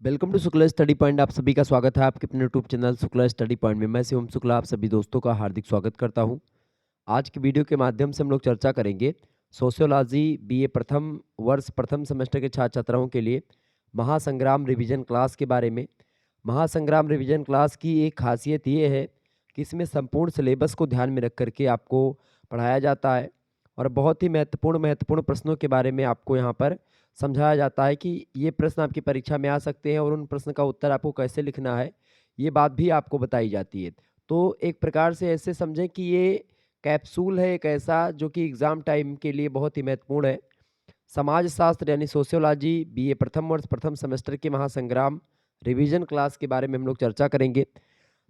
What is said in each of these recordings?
Welcome to Shukla study point. आप सभी का स्वागत है आपके अपने YouTube channel Shukla study point में। मैं शिवम शुक्ला आप सभी दोस्तों का हार्दिक स्वागत करता हूं। आज की वीडियो के माध्यम से हम लोग चर्चा करेंगे सोशियोलॉजी बीए प्रथम वर्ष प्रथम सेमेस्टर के छात्र छात्राओं के लिए महासंग्राम रिवीजन क्लास के बारे में। महासंग्राम रिवीजन क्लास की एक खासियत ये है कि इसमें संपूर्ण सिलेबस को ध्यान में रख करके आपको पढ़ाया जाता है और बहुत ही महत्वपूर्ण प्रश्नों के बारे में आपको यहाँ पर समझाया जाता है कि ये प्रश्न आपकी परीक्षा में आ सकते हैं और उन प्रश्न का उत्तर आपको कैसे लिखना है, ये बात भी आपको बताई जाती है। तो एक प्रकार से ऐसे समझें कि ये कैप्सूल है एक ऐसा जो कि एग्ज़ाम टाइम के लिए बहुत ही महत्वपूर्ण है। समाज शास्त्र यानी सोशियोलॉजी बीए प्रथम वर्ष प्रथम सेमेस्टर के महासंग्राम रिवीजन क्लास के बारे में हम लोग चर्चा करेंगे।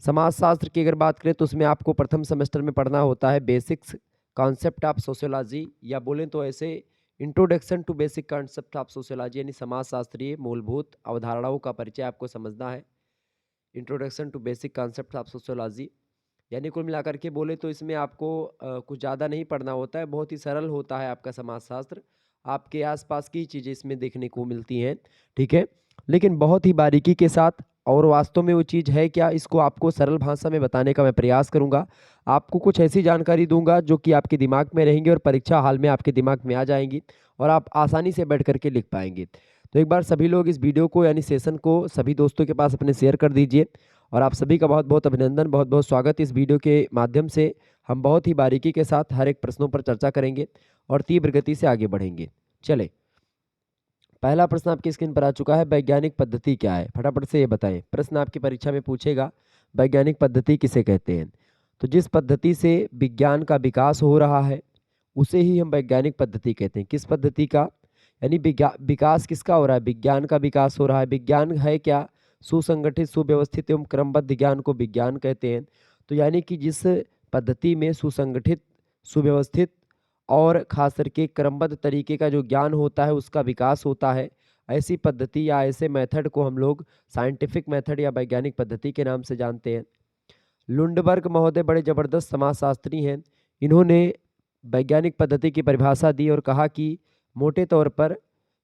समाज शास्त्र की अगर बात करें तो उसमें आपको प्रथम सेमेस्टर में पढ़ना होता है बेसिक्स कॉन्सेप्ट ऑफ सोशियोलॉजी, या बोलें तो ऐसे introduction to basic concept of sociology, यानी समाज शास्त्रीय मूलभूत अवधारणाओं का परिचय आपको समझना है। Introduction to basic concept of sociology यानी कुल मिलाकर के बोले तो इसमें आपको कुछ ज़्यादा नहीं पढ़ना होता है, बहुत ही सरल होता है आपका समाजशास्त्र। आपके आसपास की चीज़ें इसमें देखने को मिलती हैं, ठीक है, लेकिन बहुत ही बारीकी के साथ। और वास्तव में वो चीज़ है क्या, इसको आपको सरल भाषा में बताने का मैं प्रयास करूंगा। आपको कुछ ऐसी जानकारी दूंगा जो कि आपके दिमाग में रहेंगी और परीक्षा हाल में आपके दिमाग में आ जाएंगी और आप आसानी से बैठ करके लिख पाएंगे। तो एक बार सभी लोग इस वीडियो को यानी सेशन को सभी दोस्तों के पास अपने शेयर कर दीजिए। और आप सभी का बहुत बहुत अभिनंदन, बहुत बहुत स्वागत। इस वीडियो के माध्यम से हम बहुत ही बारीकी के साथ हर एक प्रश्नों पर चर्चा करेंगे और तीव्र गति से आगे बढ़ेंगे। चले, पहला प्रश्न आपकी स्क्रीन पर आ चुका है। वैज्ञानिक पद्धति क्या है, फटाफट से ये बताएं। प्रश्न आपकी परीक्षा में पूछेगा वैज्ञानिक पद्धति किसे कहते हैं। तो जिस पद्धति से विज्ञान का विकास हो रहा है उसे ही हम वैज्ञानिक पद्धति कहते हैं। किस पद्धति का, यानी विकास किसका हो रहा है, विज्ञान का विकास हो रहा है। विज्ञान है क्या, सुसंगठित सुव्यवस्थित एवं क्रमबद्ध ज्ञान को विज्ञान कहते हैं। तो यानी कि जिस पद्धति में सुसंगठित सुव्यवस्थित और खास करके क्रमबद्ध तरीके का जो ज्ञान होता है उसका विकास होता है, ऐसी पद्धति या ऐसे मेथड को हम लोग साइंटिफिक मेथड या वैज्ञानिक पद्धति के नाम से जानते हैं। लुंडबर्ग महोदय बड़े जबरदस्त समाजशास्त्री हैं। इन्होंने वैज्ञानिक पद्धति की परिभाषा दी और कहा कि मोटे तौर पर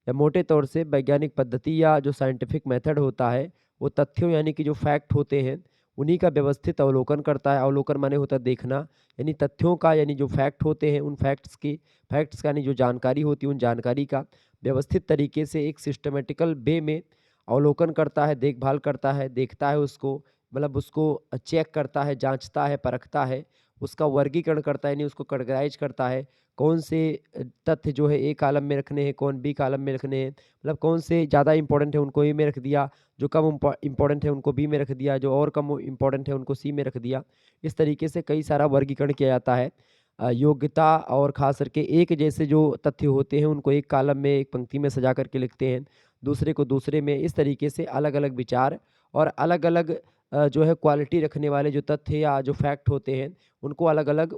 या मोटे तौर से वैज्ञानिक पद्धति या जो साइंटिफिक मेथड होता है वो तथ्यों यानी कि जो फैक्ट होते हैं उन्हीं का व्यवस्थित अवलोकन करता है। अवलोकन माने होता है देखना, यानी तथ्यों का, यानी जो फैक्ट होते हैं उन फैक्ट्स का यानी जो जानकारी होती है उन जानकारी का व्यवस्थित तरीके से एक सिस्टमेटिकल वे में अवलोकन करता है, देखभाल करता है, देखता है उसको, मतलब उसको चेक करता है, जांचता है, परखता है, उसका वर्गीकरण करता है, यानी उसको कैटेगराइज करता है। कौन से तथ्य जो है ए कॉलम में रखने हैं, कौन बी कॉलम में रखने हैं, मतलब कौन से ज़्यादा इंपॉर्टेंट है उनको ए में रख दिया, जो कम इंपॉर्टेंट है उनको बी में रख दिया, जो और कम इंपॉर्टेंट है उनको सी में रख दिया। इस तरीके से कई सारा वर्गीकरण किया जाता है। योग्यता और खास करके एक जैसे जो तथ्य होते हैं उनको एक कॉलम में एक पंक्ति में सजा करके लिखते हैं, दूसरे को दूसरे में। इस तरीके से अलग अलग विचार और अलग अलग जो है क्वालिटी रखने वाले जो तथ्य या जो फैक्ट होते हैं उनको अलग अलग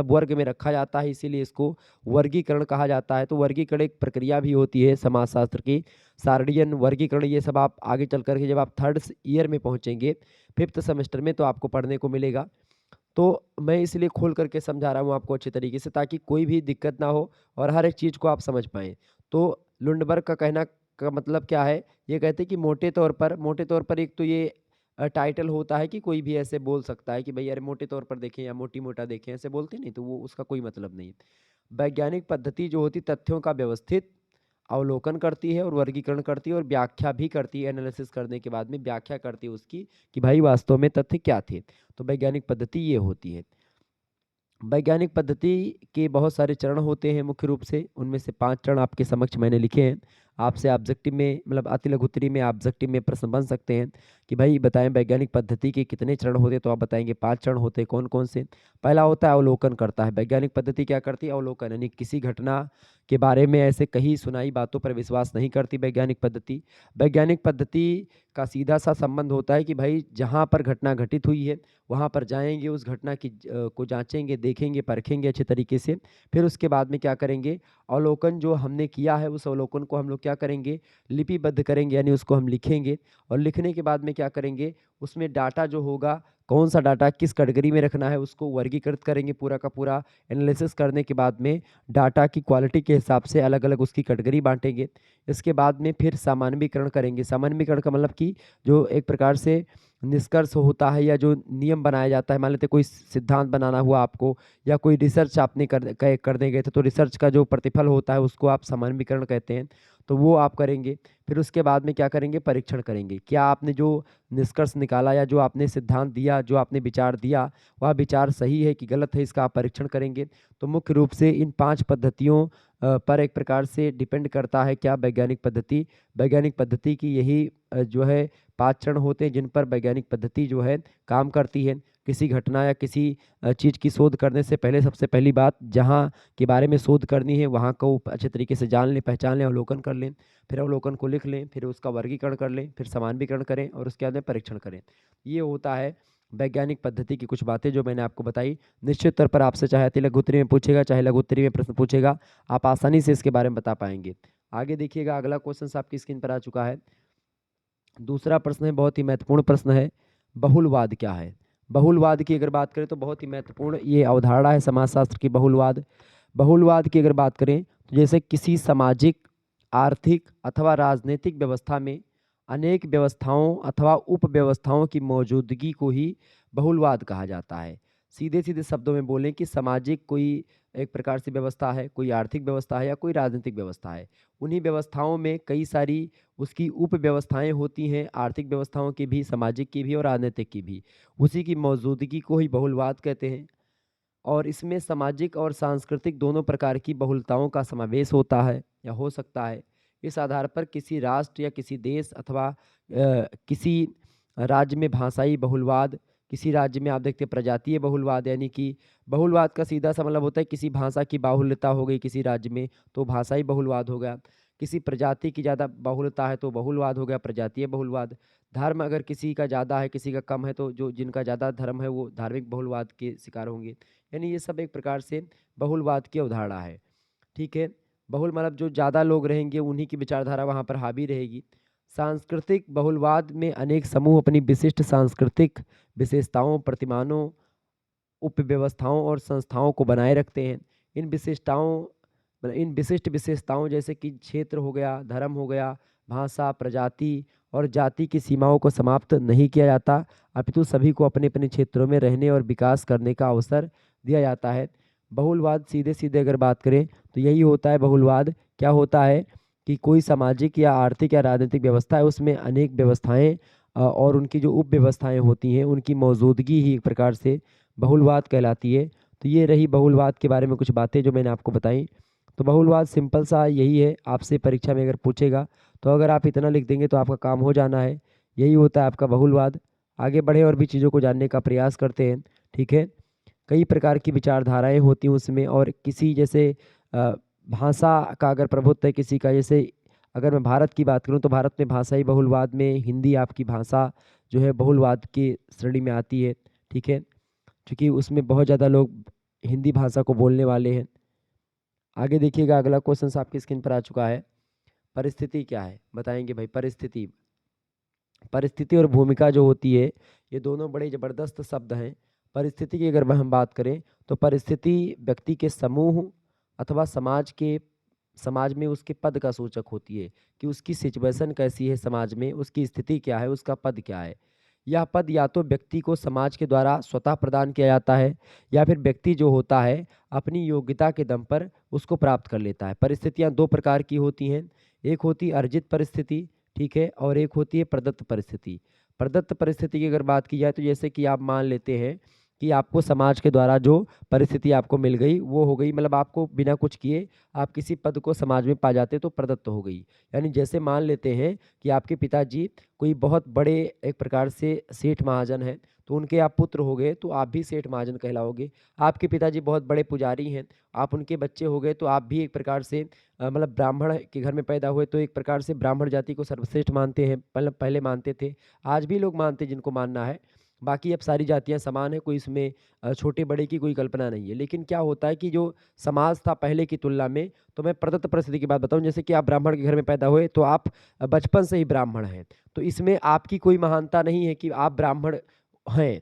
वर्ग में रखा जाता है, इसीलिए इसको वर्गीकरण कहा जाता है। तो वर्गीकरण एक प्रक्रिया भी होती है समाजशास्त्र की, सारणीयन वर्गीकरण। ये सब आप आगे चल करके जब आप थर्ड ईयर में पहुंचेंगे, फिफ्थ सेमेस्टर में, तो आपको पढ़ने को मिलेगा। तो मैं इसलिए खोल करके समझा रहा हूँ आपको अच्छे तरीके से, ताकि कोई भी दिक्कत ना हो और हर एक चीज़ को आप समझ पाएँ। तो लुंडबर्ग का कहना का मतलब क्या है, ये कहते हैं कि मोटे तौर पर एक तो ये टाइटल होता है कि कोई भी ऐसे बोल सकता है कि भई अरे मोटे तौर पर देखें या मोटी-मोटा देखें, ऐसे बोलते नहीं, तो वो उसका कोई मतलब नहीं है। वैज्ञानिक पद्धति जो होती तथ्यों का व्यवस्थित अवलोकन करती है और वर्गीकरण करती है और व्याख्या भी करती है। एनालिसिस करने के बाद में व्याख्या करती है उसकी कि भाई वास्तव में तथ्य क्या थे। तो वैज्ञानिक पद्धति ये होती है। वैज्ञानिक पद्धति के बहुत सारे चरण होते हैं मुख्य रूप से, उनमें से 5 चरण आपके समक्ष मैंने लिखे हैं। आपसे ऑब्जेक्टिव में, मतलब अति लघु उत्तरी में, ऑब्जेक्टिव में प्रश्न बन सकते हैं कि भाई बताएं वैज्ञानिक पद्धति के कितने चरण होते हैं, तो आप बताएंगे 5 चरण होते हैं। कौन कौन से? पहला होता है अवलोकन करता है। वैज्ञानिक पद्धति क्या करती है? अवलोकन, यानी किसी घटना के बारे में ऐसे कही सुनाई बातों पर विश्वास नहीं करती वैज्ञानिक पद्धति। वैज्ञानिक पद्धति का सीधा सा संबंध होता है कि भाई जहाँ पर घटना घटित हुई है वहाँ पर जाएंगे, उस घटना की को जांचेंगे, देखेंगे, परखेंगे अच्छे तरीके से। फिर उसके बाद में क्या करेंगे, अवलोकन जो हमने किया है उस अवलोकन को हम लोग क्या करेंगे, लिपिबद्ध करेंगे, यानी उसको हम लिखेंगे। और लिखने के बाद में क्या करेंगे, उसमें डाटा जो होगा कौन सा डाटा किस कैटेगरी में रखना है उसको वर्गीकृत करेंगे, पूरा का पूरा एनालिसिस करने के बाद में डाटा की क्वालिटी के हिसाब से अलग अलग उसकी कैटेगरी बांटेंगे। इसके बाद में फिर सामान्यीकरण करेंगे। सामान्यीकरण का मतलब कि जो एक प्रकार से निष्कर्ष होता है या जो नियम बनाया जाता है, मान लेते कोई सिद्धांत बनाना हुआ आपको या कोई रिसर्च आपने करने गए थे, तो रिसर्च का जो प्रतिफल होता है उसको आप सामान्यीकरण कहते हैं, तो वो आप करेंगे। फिर उसके बाद में क्या करेंगे, परीक्षण करेंगे। क्या आपने जो निष्कर्ष निकाला या जो आपने सिद्धांत दिया, जो आपने विचार दिया, वह विचार सही है कि गलत है, इसका आप परीक्षण करेंगे। तो मुख्य रूप से इन 5 पद्धतियों पर एक प्रकार से डिपेंड करता है क्या वैज्ञानिक पद्धति। वैज्ञानिक पद्धति की यही जो है 5 चरण होते हैं जिन पर वैज्ञानिक पद्धति जो है काम करती है। किसी घटना या किसी चीज़ की शोध करने से पहले सबसे पहली बात जहाँ के बारे में शोध करनी है वहाँ को अच्छे तरीके से जान लें, पहचान लें, अवलोकन कर लें। फिर अवलोकन को लिख लें, फिर उसका वर्गीकरण कर लें, फिर सामान्यीकरण करें और उसके बाद में परीक्षण करें। ये होता है वैज्ञानिक पद्धति की कुछ बातें जो मैंने आपको बताई। निश्चित तौर पर आपसे चाहे लघु उत्तरी में पूछेगा, चाहे लघु उत्तरी में प्रश्न पूछेगा, आप आसानी से इसके बारे में बता पाएंगे। आगे देखिएगा, अगला क्वेश्चन आपकी स्क्रीन पर आ चुका है। दूसरा प्रश्न है, बहुत ही महत्वपूर्ण प्रश्न है, बहुलवाद क्या है। बहुलवाद की अगर बात करें तो बहुत ही महत्वपूर्ण ये अवधारणा है समाजशास्त्र की, बहुलवाद। बहुलवाद की अगर बात करें तो जैसे किसी सामाजिक, आर्थिक अथवा राजनीतिक व्यवस्था में अनेक व्यवस्थाओं अथवा उपव्यवस्थाओं की मौजूदगी को ही बहुलवाद कहा जाता है। सीधे सीधे शब्दों में बोलें कि सामाजिक कोई एक प्रकार से व्यवस्था है, कोई आर्थिक व्यवस्था है या कोई राजनीतिक व्यवस्था है, उन्हीं व्यवस्थाओं में कई सारी उसकी उपव्यवस्थाएं होती हैं, आर्थिक व्यवस्थाओं की भी, सामाजिक की भी और राजनीतिक की भी। उसी की मौजूदगी को ही बहुलवाद कहते हैं। और इसमें सामाजिक और सांस्कृतिक दोनों प्रकार की बहुलताओं का समावेश होता है या हो सकता है। इस आधार पर किसी राष्ट्र या किसी देश अथवा किसी राज्य में भाषाई बहुलवाद, किसी राज्य में आप देखते हैं प्रजातीय बहुलवाद, यानी कि बहुलवाद का सीधा सा मतलब होता है किसी भाषा की बाहुल्यता हो गई किसी राज्य में तो भाषाई बहुलवाद हो गया। किसी प्रजाति की ज़्यादा बहुलता है तो बहुलवाद हो गया, प्रजातीय बहुलवाद। धर्म अगर किसी का ज़्यादा है किसी का कम है तो जो जिनका ज़्यादा धर्म है वो धार्मिक बहुलवाद के शिकार होंगे। यानी ये सब एक प्रकार से बहुलवाद की अवधारणा है। ठीक है, बहुल मतलब जो ज़्यादा लोग रहेंगे उन्हीं की विचारधारा वहाँ पर हावी रहेगी। सांस्कृतिक बहुलवाद में अनेक समूह अपनी विशिष्ट सांस्कृतिक विशेषताओं, प्रतिमानों, उपव्यवस्थाओं और संस्थाओं को बनाए रखते हैं। इन विशिष्टताओं इन विशिष्ट विशेषताओं जैसे कि क्षेत्र हो गया, धर्म हो गया, भाषा, प्रजाति और जाति की सीमाओं को समाप्त नहीं किया जाता, अपितु सभी को अपने अपने क्षेत्रों में रहने और विकास करने का अवसर दिया जाता है। बहुलवाद सीधे सीधे अगर बात करें तो यही होता है बहुलवाद। क्या होता है कि कोई सामाजिक या आर्थिक या राजनीतिक व्यवस्था है उसमें अनेक व्यवस्थाएं और उनकी जो उप व्यवस्थाएं होती हैं उनकी मौजूदगी ही एक प्रकार से बहुलवाद कहलाती है। तो ये रही बहुलवाद के बारे में कुछ बातें जो मैंने आपको बताई। तो बहुलवाद सिंपल सा यही है, आपसे परीक्षा में अगर पूछेगा तो अगर आप इतना लिख देंगे तो आपका काम हो जाना है। यही होता है आपका बहुलवाद। आगे बढ़े और भी चीज़ों को जानने का प्रयास करते हैं। ठीक है, कई प्रकार की विचारधाराएं होती हैं उसमें और किसी जैसे भाषा का अगर प्रभुत्व है किसी का, जैसे अगर मैं भारत की बात करूं तो भारत में भाषाई बहुलवाद में हिंदी आपकी भाषा जो है बहुलवाद की श्रेणी में आती है। ठीक है, क्योंकि उसमें बहुत ज़्यादा लोग हिंदी भाषा को बोलने वाले हैं। आगे देखिएगा, अगला क्वेश्चन आपकी स्क्रीन पर आ चुका है। परिस्थिति क्या है, बताएंगे भाई। परिस्थिति, परिस्थिति और भूमिका जो होती है ये दोनों बड़े ज़बरदस्त शब्द हैं। परिस्थिति की अगर हम बात करें तो परिस्थिति व्यक्ति के समूह अथवा समाज में उसके पद का सूचक होती है कि उसकी सिचुएशन कैसी है, समाज में उसकी स्थिति क्या है, उसका पद क्या है। यह पद या तो व्यक्ति को समाज के द्वारा स्वतः प्रदान किया जाता है या फिर व्यक्ति जो होता है अपनी योग्यता के दम पर उसको प्राप्त कर लेता है। परिस्थितियाँ दो प्रकार की होती हैं, एक होती अर्जित परिस्थिति, ठीक है, और एक होती है प्रदत्त परिस्थिति। प्रदत्त परिस्थिति की अगर बात की जाए तो जैसे कि आप मान लेते हैं कि आपको समाज के द्वारा जो परिस्थिति आपको मिल गई वो हो गई, मतलब आपको बिना कुछ किए आप किसी पद को समाज में पा जाते तो प्रदत्त हो गई। यानी जैसे मान लेते हैं कि आपके पिताजी कोई बहुत बड़े एक प्रकार से सेठ महाजन हैं तो उनके आप पुत्र हो गए तो आप भी सेठ महाजन कहलाओगे। आपके पिताजी बहुत बड़े पुजारी हैं, आप उनके बच्चे हो गए तो आप भी एक प्रकार से मतलब ब्राह्मण के घर में पैदा हुए तो एक प्रकार से ब्राह्मण जाति को सर्वश्रेष्ठ मानते हैं, मतलब पहले मानते थे, आज भी लोग मानते हैं जिनको मानना है। बाकी अब सारी जातियां समान है, कोई इसमें छोटे बड़े की कोई कल्पना नहीं है। लेकिन क्या होता है कि जो समाज था पहले की तुलना में, तो मैं प्रदत्त परिस्थिति की बात बताऊं, जैसे कि आप ब्राह्मण के घर में पैदा हुए तो आप बचपन से ही ब्राह्मण हैं, तो इसमें आपकी कोई महानता नहीं है कि आप ब्राह्मण हैं।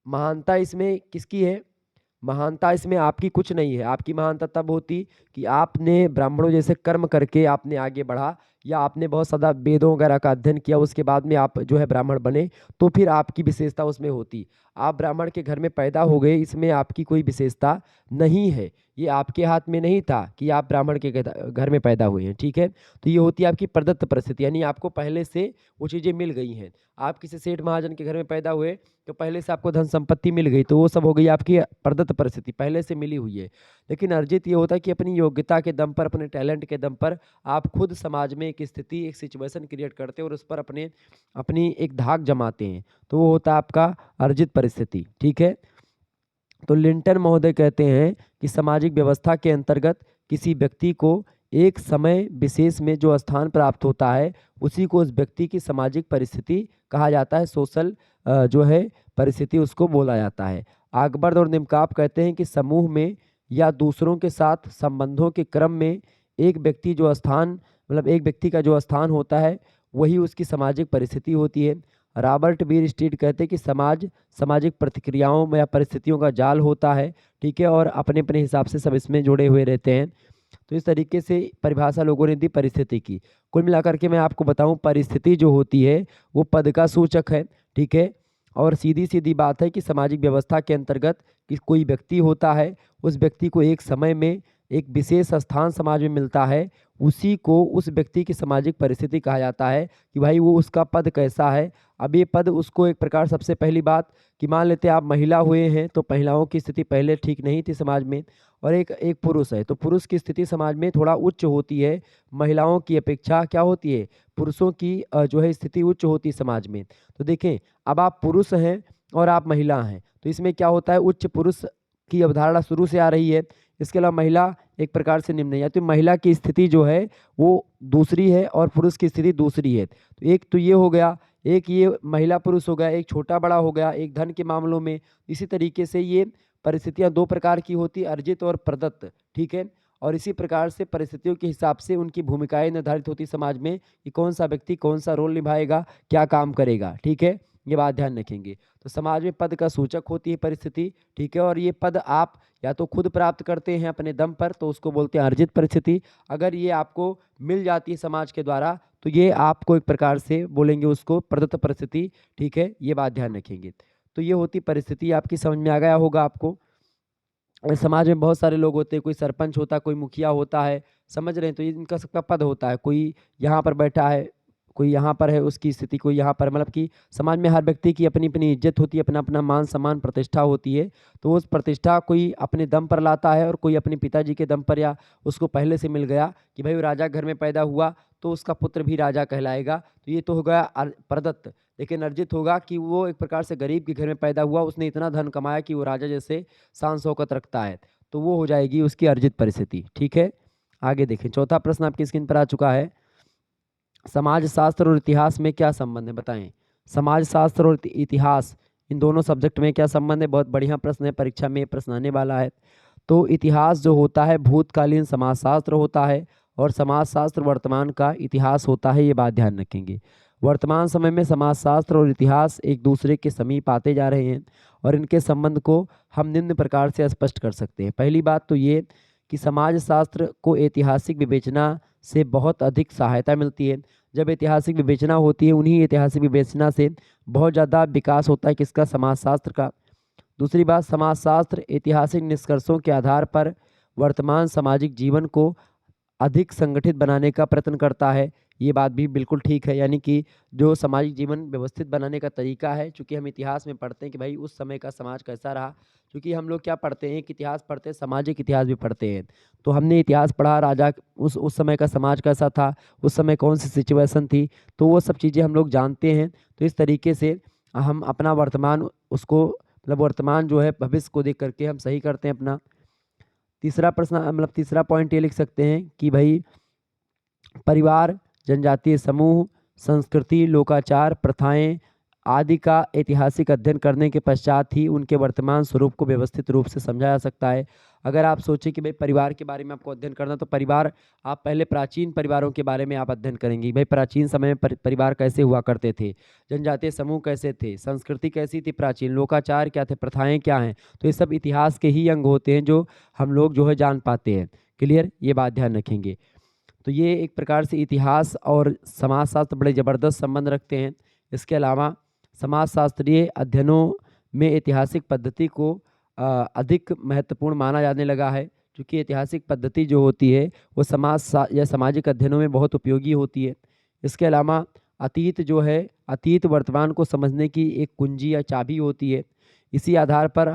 महानता इसमें किसकी है? महानता इसमें आपकी कुछ नहीं है। आपकी महानता तब होती कि आपने ब्राह्मणों जैसे कर्म करके आपने आगे बढ़ा, या आपने बहुत ज़्यादा वेदों वगैरह का अध्ययन किया, उसके बाद में आप जो है ब्राह्मण बने, तो फिर आपकी विशेषता उसमें होती। आप ब्राह्मण के घर में पैदा हो गए, इसमें आपकी कोई विशेषता नहीं है। ये आपके हाथ में नहीं था कि आप ब्राह्मण के घर में पैदा हुए हैं, ठीक है। तो ये होती है आपकी प्रदत्त परिस्थिति, यानी आपको पहले से वो चीज़ें मिल गई हैं। आप किसी सेठ महाजन के घर में पैदा हुए तो पहले से आपको धन संपत्ति मिल गई, तो वो सब हो गई आपकी प्रदत्त परिस्थिति, पहले से मिली हुई है। लेकिन अर्जित ये होता है कि अपनी योग्यता के दम पर, अपने टैलेंट के दम पर आप खुद समाज में एक स्थिति, एक सिचुएशन क्रिएट करते हैं और उस पर अपनी एक धाक जमाते हैं, तो वो होता है आपका अर्जित परिस्थिति, ठीक है। तो लिंटन महोदय कहते हैं कि सामाजिक व्यवस्था के अंतर्गत किसी व्यक्ति को एक समय विशेष में जो स्थान प्राप्त होता है, उसी को उस व्यक्ति की सामाजिक परिस्थिति कहा जाता है, सोशल जो है परिस्थिति उसको बोला जाता है। आकबर्द और निमकाप कहते हैं कि समूह में या दूसरों के साथ संबंधों के क्रम में एक व्यक्ति जो स्थान, मतलब एक व्यक्ति का जो स्थान होता है, वही उसकी सामाजिक परिस्थिति होती है। रॉबर्ट बीर स्ट्रीट कहते हैं कि समाज सामाजिक प्रतिक्रियाओं में या परिस्थितियों का जाल होता है, ठीक है, और अपने अपने हिसाब से सब इसमें जुड़े हुए रहते हैं। तो इस तरीके से परिभाषा लोगों ने दी परिस्थिति की। कुल मिलाकर के मैं आपको बताऊं, परिस्थिति जो होती है वो पद का सूचक है, ठीक है। और सीधी सीधी बात है कि सामाजिक व्यवस्था के अंतर्गत कि कोई व्यक्ति होता है, उस व्यक्ति को एक समय में एक विशेष स्थान समाज में मिलता है, उसी को उस व्यक्ति की सामाजिक परिस्थिति कहा जाता है कि भाई वो उसका पद कैसा है। अब ये पद उसको एक प्रकार, सबसे पहली बात कि मान लेते हैं आप महिला हुए हैं, तो महिलाओं की स्थिति पहले ठीक नहीं थी समाज में, और एक एक पुरुष है, तो पुरुष की स्थिति समाज में थोड़ा उच्च होती है, महिलाओं की अपेक्षा क्या होती है, पुरुषों की जो है स्थिति उच्च होती है समाज में। तो देखें, अब आप पुरुष हैं और आप महिला हैं, तो इसमें क्या होता है, उच्च पुरुष की अवधारणा शुरू से आ रही है। इसके अलावा महिला एक प्रकार से निम्न है, या तो महिला की स्थिति जो है वो दूसरी है और पुरुष की स्थिति दूसरी है। तो एक तो ये हो गया, एक ये महिला पुरुष हो गया, एक छोटा बड़ा हो गया, एक धन के मामलों में। इसी तरीके से ये परिस्थितियां दो प्रकार की होती, अर्जित और प्रदत्त, ठीक है। और इसी प्रकार से परिस्थितियों के हिसाब से उनकी भूमिकाएं निर्धारित होती समाज में कि कौन सा व्यक्ति कौन सा रोल निभाएगा, क्या काम करेगा, ठीक है। ये बात ध्यान रखेंगे। तो समाज में पद का सूचक होती है परिस्थिति, ठीक है। और ये पद आप या तो खुद प्राप्त करते हैं अपने दम पर, तो उसको बोलते हैं अर्जित परिस्थिति। अगर ये आपको मिल जाती है समाज के द्वारा, तो ये आपको एक प्रकार से बोलेंगे उसको प्रदत्त परिस्थिति, ठीक है। ये बात ध्यान रखेंगे। तो ये होती परिस्थिति, आपकी समझ में आ गया होगा आपको। समाज में बहुत सारे लोग होते हैं, कोई सरपंच होता है, कोई मुखिया होता है, समझ रहे हैं, तो ये इनका सबका पद होता है। कोई यहाँ पर बैठा है, कोई यहाँ पर है, उसकी स्थिति कोई यहाँ पर, मतलब कि समाज में हर व्यक्ति की अपनी अपनी इज्जत होती है, अपना अपना मान सम्मान प्रतिष्ठा होती है। तो उस प्रतिष्ठा कोई अपने दम पर लाता है और कोई अपने पिताजी के दम पर, या उसको पहले से मिल गया कि भाई वो राजा घर में पैदा हुआ तो उसका पुत्र भी राजा कहलाएगा। तो ये तो हो गया प्रदत्त। लेकिन अर्जित होगा कि वो एक प्रकार से गरीब के घर में पैदा हुआ, उसने इतना धन कमाया कि वो राजा जैसे शान शौकत रखता है, तो वो हो जाएगी उसकी अर्जित परिस्थिति, ठीक है। आगे देखें, चौथा प्रश्न आपकी स्क्रीन पर आ चुका है। समाज शास्त्र और इतिहास में क्या संबंध है, बताएं। समाज शास्त्र और इतिहास, इन दोनों सब्जेक्ट में क्या संबंध है? बहुत बढ़िया प्रश्न है, परीक्षा में प्रश्न आने वाला है। तो इतिहास जो होता है भूतकालीन समाजशास्त्र होता है, और समाजशास्त्र वर्तमान का इतिहास होता है। ये बात ध्यान रखेंगे। वर्तमान समय में समाजशास्त्र और इतिहास एक दूसरे के समीप आते जा रहे हैं, और इनके संबंध को हम निम्न प्रकार से स्पष्ट कर सकते हैं। पहली बात तो ये कि समाजशास्त्र को ऐतिहासिक विवेचना से बहुत अधिक सहायता मिलती है। जब ऐतिहासिक विवेचना होती है, उन्हीं ऐतिहासिक विवेचना से बहुत ज़्यादा विकास होता है किसका, समाजशास्त्र का। दूसरी बात, समाजशास्त्र ऐतिहासिक निष्कर्षों के आधार पर वर्तमान सामाजिक जीवन को अधिक संगठित बनाने का प्रयत्न करता है। ये बात भी बिल्कुल ठीक है, यानी कि जो सामाजिक जीवन व्यवस्थित बनाने का तरीका है, चूँकि हम इतिहास में पढ़ते हैं कि भाई उस समय का समाज कैसा रहा, क्योंकि हम लोग क्या पढ़ते हैं, एक इतिहास पढ़ते हैं, सामाजिक इतिहास भी पढ़ते हैं। तो हमने इतिहास पढ़ा, राजा उस समय का समाज कैसा था, उस समय कौन सी सिचुएशन थी, तो वो सब चीज़ें हम लोग जानते हैं। तो इस तरीके से हम अपना वर्तमान उसको, मतलब वर्तमान जो है भविष्य को देख करके हम सही करते हैं अपना। तीसरा प्रश्न, मतलब तीसरा पॉइंट ये लिख सकते हैं कि भाई परिवार, जनजातीय समूह, संस्कृति, लोकाचार, प्रथाएं आदि का ऐतिहासिक अध्ययन करने के पश्चात ही उनके वर्तमान स्वरूप को व्यवस्थित रूप से समझा जा सकता है। अगर आप सोचें कि भाई परिवार के बारे में आपको अध्ययन करना, तो परिवार आप पहले प्राचीन परिवारों के बारे में आप अध्ययन करेंगे। भाई प्राचीन समय में परिवार कैसे हुआ करते थे, जनजातीय समूह कैसे थे, संस्कृति कैसी थी प्राचीन, लोकाचार क्या थे, प्रथाएं क्या हैं। तो ये सब इतिहास के ही अंग होते हैं जो हम लोग जो है जान पाते हैं। क्लियर, ये बात ध्यान रखेंगे। तो ये एक प्रकार से इतिहास और समाजशास्त्र बड़े ज़बरदस्त संबंध रखते हैं। इसके अलावा समाजशास्त्रीय अध्ययनों में ऐतिहासिक पद्धति को अधिक महत्वपूर्ण माना जाने लगा है, क्योंकि ऐतिहासिक पद्धति जो होती है वो या सामाजिक अध्ययनों में बहुत उपयोगी होती है। इसके अलावा अतीत जो है, अतीत वर्तमान को समझने की एक कुंजी या चाबी होती है। इसी आधार पर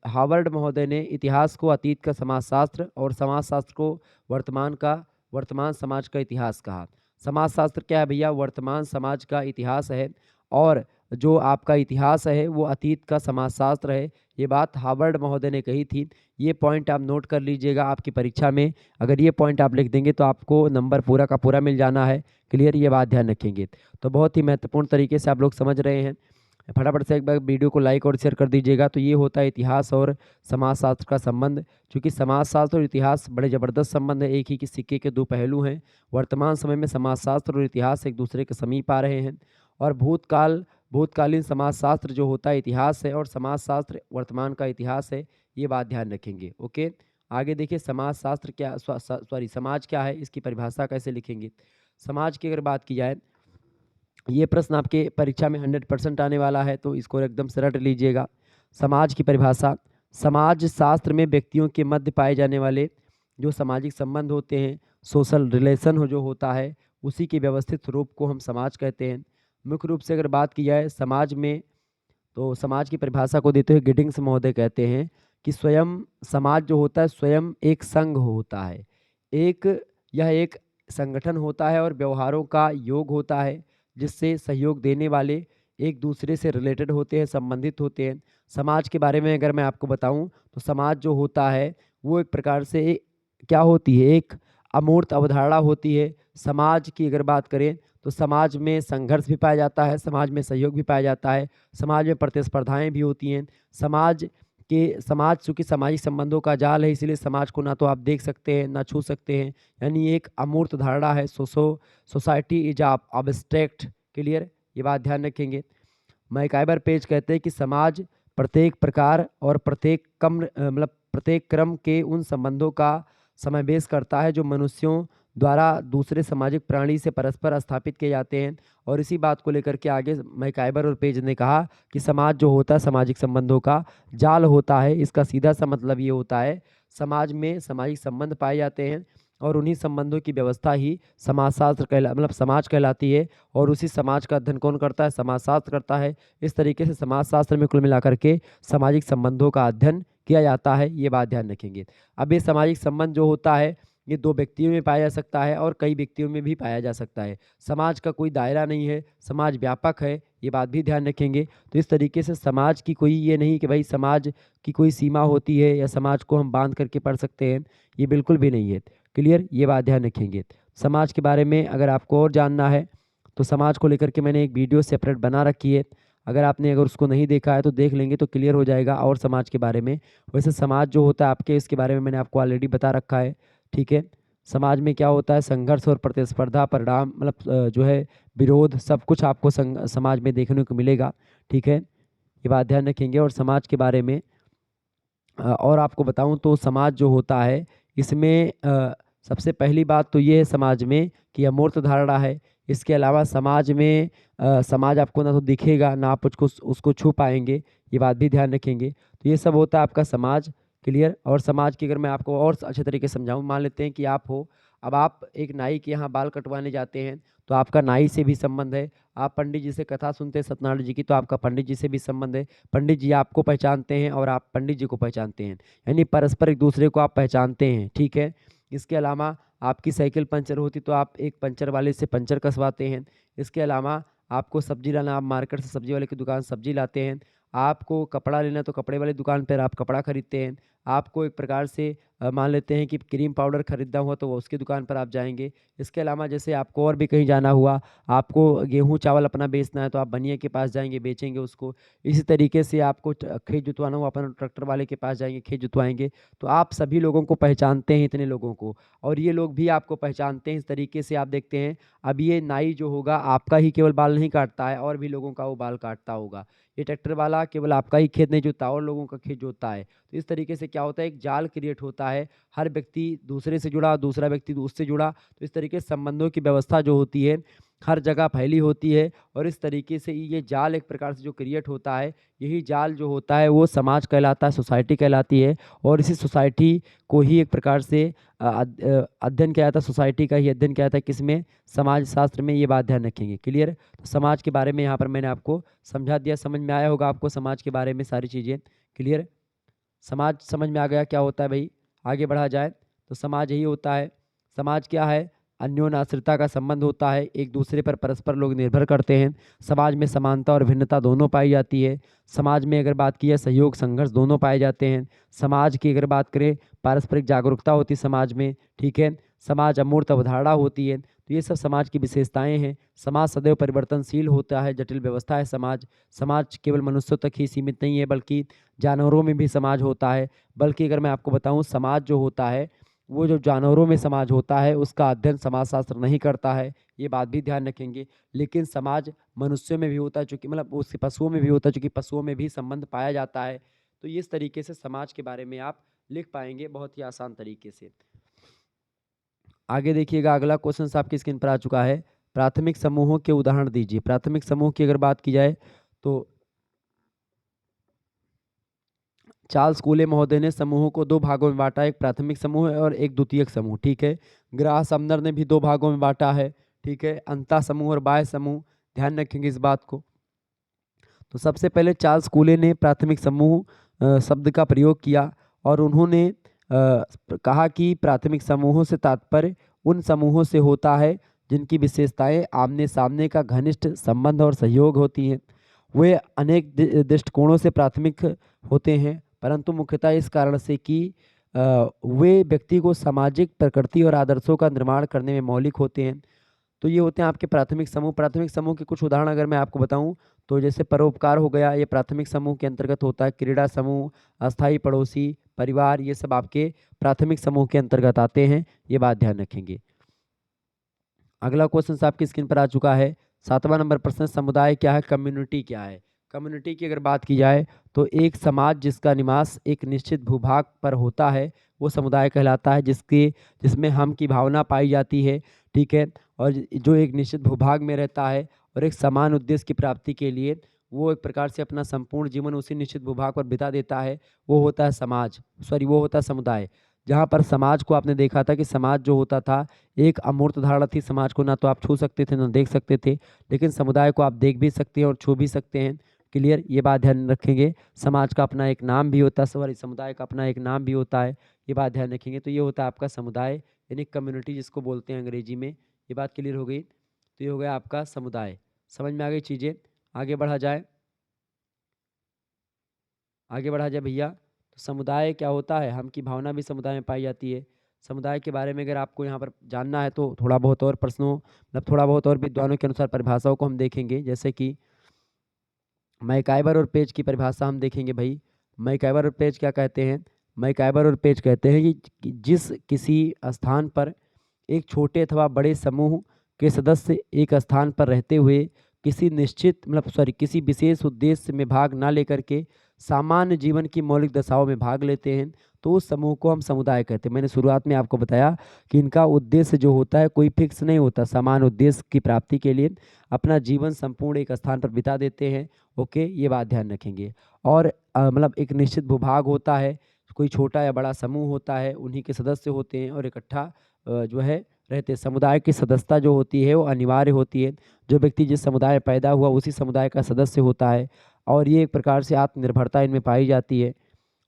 हावर्ड महोदय ने इतिहास को अतीत का समाजशास्त्र और समाजशास्त्र को वर्तमान समाज का इतिहास कहा। समाजशास्त्र क्या है भैया? वर्तमान समाज का इतिहास है, और जो आपका इतिहास है वो अतीत का समाजशास्त्र है। ये बात हावर्ड महोदय ने कही थी। ये पॉइंट आप नोट कर लीजिएगा आपकी परीक्षा में। अगर ये पॉइंट आप लिख देंगे तो आपको नंबर पूरा का पूरा मिल जाना है। क्लियर, ये बात ध्यान रखेंगे। तो बहुत ही महत्वपूर्ण तरीके से आप लोग समझ रहे हैं। फटाफट से एक बार वीडियो को लाइक और शेयर कर दीजिएगा। तो ये होता है इतिहास और समाजशास्त्र का संबंध। क्योंकि समाजशास्त्र और इतिहास बड़े ज़बरदस्त संबंध है, एक ही के सिक्के के दो पहलू हैं। वर्तमान समय में समाजशास्त्र और इतिहास एक दूसरे के समीप आ रहे हैं, और भूतकालीन समाजशास्त्र जो होता है इतिहास है, और समाजशास्त्र वर्तमान का इतिहास है। ये बात ध्यान रखेंगे। ओके, आगे देखिए समाजशास्त्र क्या समाज क्या है, इसकी परिभाषा कैसे लिखेंगे। समाज की अगर बात की जाए, ये प्रश्न आपके परीक्षा में 100% आने वाला है, तो इसको एकदम से रट लीजिएगा। समाज की परिभाषा, समाज शास्त्र में व्यक्तियों के मध्य पाए जाने वाले जो सामाजिक संबंध होते हैं, सोशल रिलेशन जो होता है, उसी के व्यवस्थित रूप को हम समाज कहते हैं। मुख्य रूप से अगर बात की जाए समाज में, तो समाज की परिभाषा को देते हुए गिडिंग्स महोदय कहते हैं कि स्वयं समाज जो होता है स्वयं एक संघ होता है। यह एक संगठन होता है और व्यवहारों का योग होता है, जिससे सहयोग देने वाले एक दूसरे से रिलेटेड होते हैं, संबंधित होते हैं। समाज के बारे में अगर मैं आपको बताऊं, तो समाज जो होता है वो एक प्रकार से क्या होती है, एक अमूर्त अवधारणा होती है। समाज की अगर बात करें तो समाज में संघर्ष भी पाया जाता है, समाज में सहयोग भी पाया जाता है, समाज में प्रतिस्पर्धाएं भी होती हैं। समाज चूँकि सामाजिक संबंधों का जाल है, इसलिए समाज को ना तो आप देख सकते हैं ना छू सकते हैं, यानी एक अमूर्त धारणा है। Society is abstract. क्लियर, ये बात ध्यान रखेंगे। मैकाइबर पेज कहते हैं कि समाज प्रत्येक प्रकार और प्रत्येक क्रम के उन संबंधों का समावेश करता है जो मनुष्यों द्वारा दूसरे सामाजिक प्राणी से परस्पर स्थापित किए जाते हैं। और इसी बात को लेकर के आगे मैकाइबर और पेज ने कहा कि समाज जो होता है सामाजिक संबंधों का जाल होता है। इसका सीधा सा मतलब ये होता है, समाज में सामाजिक संबंध पाए जाते हैं, और उन्हीं संबंधों की व्यवस्था ही समाज कहलाती है। और उसी समाज का अध्ययन कौन करता है? समाजशास्त्र करता है। इस तरीके से समाजशास्त्र में कुल मिलाकर के सामाजिक संबंधों का अध्ययन किया जाता है। ये बात ध्यान रखेंगे। अब ये सामाजिक संबंध जो होता है ये दो व्यक्तियों में पाया जा सकता है और कई व्यक्तियों में भी पाया जा सकता है। समाज का कोई दायरा नहीं है, समाज व्यापक है, ये बात भी ध्यान रखेंगे। तो इस तरीके से समाज की कोई ये नहीं कि भाई समाज की कोई सीमा होती है या समाज को हम बांध करके पढ़ सकते हैं, ये बिल्कुल भी नहीं है। क्लियर, ये बात ध्यान रखेंगे। समाज के बारे में अगर आपको और जानना है तो समाज को लेकर के मैंने एक वीडियो सेपरेट बना रखी है, अगर उसको नहीं देखा है तो देख लेंगे तो क्लियर हो जाएगा और समाज के बारे में। वैसे समाज जो होता है आपके, इसके बारे में मैंने आपको ऑलरेडी बता रखा है। ठीक है, समाज में क्या होता है, संघर्ष और प्रतिस्पर्धा, परिणाम जो है विरोध, सब कुछ आपको समाज में देखने को मिलेगा। ठीक है, ये बात ध्यान रखेंगे। और समाज के बारे में और आपको बताऊं तो समाज जो होता है इसमें सबसे पहली बात तो ये है समाज में कि अमूर्त धारणा है। इसके अलावा समाज आपको ना तो दिखेगा ना आप उसको छू पाएंगे, ये बात भी ध्यान रखेंगे। तो ये सब होता है आपका समाज। क्लियर, और समाज की अगर मैं आपको और अच्छे तरीके से समझाऊं, मान लेते हैं कि अब आप एक नाई के यहाँ बाल कटवाने जाते हैं, तो आपका नाई से भी संबंध है। आप पंडित जी से कथा सुनते हैं सत्यनारायण जी की, तो आपका पंडित जी से भी संबंध है। पंडित जी आपको पहचानते हैं और आप पंडित जी को पहचानते हैं, यानी परस्पर एक दूसरे को आप पहचानते हैं। ठीक है, इसके अलावा आपकी साइकिल पंचर होती तो आप एक पंचर वाले से पंचर कसवाते हैं। इसके अलावा आपको सब्जी लाना, आप मार्केट से सब्जी वाले की दुकान सब्जी लाते हैं, आपको कपड़ा लेना है तो कपड़े वाली दुकान पर आप कपड़ा खरीदते हैं। आपको एक प्रकार से मान लेते हैं कि क्रीम पाउडर खरीदना हुआ तो वो उसकी दुकान पर आप जाएँगे। इसके अलावा जैसे आपको और भी कहीं जाना हुआ, आपको गेहूँ चावल अपना बेचना है तो आप बनिए के पास जाएँगे, बेचेंगे उसको। इसी तरीके से आपको खेत जुतवाना हुआ अपना ट्रैक्टर वाले के पास जाएँगे, खेत जुतवाएँगे। तो आप सभी लोगों को पहचानते हैं, इतने लोगों को, और ये लोग भी आपको पहचानते हैं। इस तरीके से आप देखते हैं, अब ये नाई जो होगा आपका ही केवल बाल नहीं काटता है, और भी लोगों का वो बाल काटता होगा। ये ट्रैक्टर वाला केवल आपका ही खेत नहीं जोतता, और लोगों का खेत जोतता है। तो इस तरीके से क्या होता है, एक जाल क्रिएट होता है। हर व्यक्ति दूसरे से जुड़ा, दूसरा व्यक्ति उससे जुड़ा। तो इस तरीके से संबंधों की व्यवस्था जो होती है हर जगह फैली होती है, और इस तरीके से ये जाल एक प्रकार से जो क्रिएट होता है, यही जाल जो होता है वो समाज कहलाता है, सोसाइटी कहलाती है। और इसी सोसाइटी को ही एक प्रकार से अध्ययन किया जाता है, सोसाइटी का ही अध्ययन किया जाता है किसमें, समाज शास्त्र में। ये बात ध्यान रखेंगे। क्लियर? तो समाज के बारे में यहाँ पर मैंने आपको समझा दिया। समझ में आया होगा आपको समाज के बारे में सारी चीज़ें। क्लियर? समाज समझ में आ गया क्या होता है भाई? आगे बढ़ा जाए तो समाज यही होता है। समाज क्या है? अन्योन्य आश्रितता का संबंध होता है, एक दूसरे पर परस्पर लोग निर्भर करते हैं। समाज में समानता और भिन्नता दोनों पाई जाती है। समाज में अगर बात की जाए सहयोग संघर्ष दोनों पाए जाते हैं। समाज की अगर बात करें, पारस्परिक जागरूकता होती है समाज में, ठीक है। समाज अमूर्त अवधारणा होती है। तो ये सब समाज की विशेषताएं हैं। समाज सदैव परिवर्तनशील होता है, जटिल व्यवस्था है समाज। समाज केवल मनुष्यों तक ही सीमित नहीं है, बल्कि जानवरों में भी समाज होता है। बल्कि अगर मैं आपको बताऊं, समाज जो होता है वो जो जानवरों में समाज होता है उसका अध्ययन समाजशास्त्र नहीं करता है। ये बात भी ध्यान रखेंगे। लेकिन समाज मनुष्यों में भी होता है, चूँकि मतलब उसके पशुओं में भी होता है, चूँकि पशुओं में भी संबंध पाया जाता है। तो इस तरीके से समाज के बारे में आप लिख पाएंगे बहुत ही आसान तरीके से। आगे देखिएगा, अगला क्वेश्चन आपकी स्क्रीन पर आ चुका है। प्राथमिक समूहों के उदाहरण दीजिए। प्राथमिक समूह की अगर बात की जाए तो चार्ल्स कूले महोदय ने समूहों को दो भागों में बांटा, एक प्राथमिक समूह है और एक द्वितीयक समूह, ठीक है। ग्राह समनर ने भी दो भागों में बांटा है, ठीक है, अंतः समूह और बाह्य समूह। ध्यान रखेंगे इस बात को। तो सबसे पहले चार्ल्स कूले ने प्राथमिक समूह शब्द का प्रयोग किया, और उन्होंने कहा कि प्राथमिक समूहों से तात्पर्य उन समूहों से होता है जिनकी विशेषताएं आमने सामने का घनिष्ठ संबंध और सहयोग होती हैं। वे अनेक दृष्टिकोणों से प्राथमिक होते हैं, परंतु मुख्यतः इस कारण से कि वे व्यक्ति को सामाजिक प्रकृति और आदर्शों का निर्माण करने में मौलिक होते हैं। तो ये होते हैं आपके प्राथमिक समूह। प्राथमिक समूह के कुछ उदाहरण अगर मैं आपको बताऊं तो जैसे परोपकार हो गया, ये प्राथमिक समूह के अंतर्गत होता है। क्रीड़ा समूह, अस्थायी पड़ोसी, परिवार, ये सब आपके प्राथमिक समूह के अंतर्गत आते हैं। ये बात ध्यान रखेंगे। अगला क्वेश्चन आपकी स्क्रीन पर आ चुका है। 7वां नंबर प्रश्न, समुदाय क्या है, कम्युनिटी क्या है। कम्युनिटी की अगर बात की जाए तो एक समाज जिसका निवास एक निश्चित भूभाग पर होता है वो समुदाय कहलाता है, जिसमें हम की भावना पाई जाती है, ठीक है, और जो एक निश्चित भूभाग में रहता है और एक समान उद्देश्य की प्राप्ति के लिए वो एक प्रकार से अपना संपूर्ण जीवन उसी निश्चित भूभाग पर बिता देता है, वो होता है समाज, वो होता है समुदाय। जहाँ पर समाज को आपने देखा था कि समाज जो होता था एक अमूर्त धारणा थी। समाज को ना तो आप छू सकते थे ना देख सकते थे, लेकिन समुदाय को आप देख भी सकते हैं और छू भी सकते हैं। क्लियर? ये बात ध्यान रखेंगे। समाज का अपना एक नाम भी होता है, समुदाय का अपना एक नाम भी होता है। ये बात ध्यान रखेंगे। तो ये होता है आपका समुदाय, यानी कम्युनिटी जिसको बोलते हैं अंग्रेजी में। ये बात क्लियर हो गई। तो ये हो गया आपका समुदाय। समझ में आ गई चीज़ें। आगे बढ़ा जाए, आगे बढ़ा जाए भैया। तो समुदाय क्या होता है, हम की भावना भी समुदाय में पाई जाती है। समुदाय के बारे में अगर आपको यहाँ पर जानना है तो थोड़ा बहुत और प्रश्नों मतलब थोड़ा बहुत और विद्वानों के अनुसार परिभाषाओं को हम देखेंगे। जैसे कि मैकाइवर और पेज की परिभाषा हम देखेंगे भाई। मैकाइवर और पेज क्या कहते हैं? मैकाइवर और पेज कहते हैं कि जिस किसी स्थान पर एक छोटे अथवा बड़े समूह के सदस्य एक स्थान पर रहते हुए किसी विशेष उद्देश्य में भाग ना लेकर के सामान्य जीवन की मौलिक दशाओं में भाग लेते हैं, तो उस समूह को हम समुदाय कहते हैं। मैंने शुरुआत में आपको बताया कि इनका उद्देश्य जो होता है कोई फिक्स नहीं होता, समान उद्देश्य की प्राप्ति के लिए अपना जीवन संपूर्ण एक स्थान पर बिता देते हैं। ओके, ये बात ध्यान रखेंगे। और मतलब एक निश्चित भूभाग होता है, कोई छोटा या बड़ा समूह होता है, उन्हीं के सदस्य होते हैं और इकट्ठा जो है रहते हैं। समुदाय की सदस्यता जो होती है वो अनिवार्य होती है। जो व्यक्ति जिस समुदाय में पैदा हुआ उसी समुदाय का सदस्य होता है, और ये एक प्रकार से आत्मनिर्भरता इनमें पाई जाती है।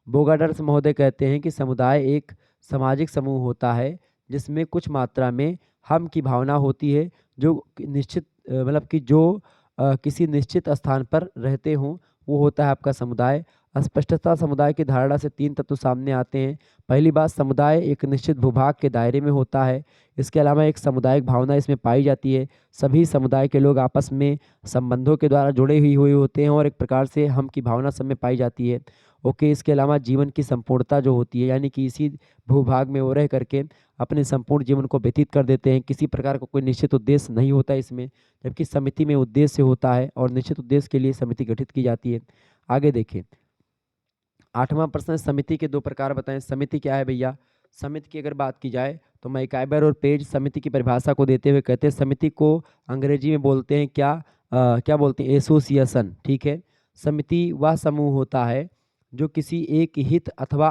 बोगाडर्स महोदय कहते हैं कि समुदाय एक सामाजिक समूह होता है जिसमें कुछ मात्रा में हम की भावना होती है, जो निश्चित मतलब कि जो किसी निश्चित स्थान पर रहते हों वो होता है आपका समुदाय। स्पष्टता समुदाय की धारणा से 3 तत्व सामने आते हैं। पहली बात, समुदाय एक निश्चित भूभाग के दायरे में होता है। इसके अलावा एक सामुदायिक भावना इसमें पाई जाती है। सभी समुदाय के लोग आपस में संबंधों के द्वारा जुड़े ही हुए होते हैं और एक प्रकार से हम की भावना सब में पाई जाती है। ओके, इसके अलावा जीवन की संपूर्णता जो होती है, यानी कि इसी भूभाग में वो रह करके अपने संपूर्ण जीवन को व्यतीत कर देते हैं। किसी प्रकार का कोई निश्चित उद्देश्य नहीं होता इसमें, जबकि समिति में उद्देश्य होता है और निश्चित उद्देश्य के लिए समिति गठित की जाती है। आगे देखें, 8वां प्रश्न है, समिति के 2 प्रकार बताएं। समिति क्या है भैया? समिति की अगर बात की जाए तो मैकाइबर और पेज समिति की परिभाषा को देते हुए कहते हैं समिति को अंग्रेजी में बोलते हैं क्या? क्या बोलते हैं? एसोसिएशन। ठीक है। समिति वह समूह होता है जो किसी एक हित अथवा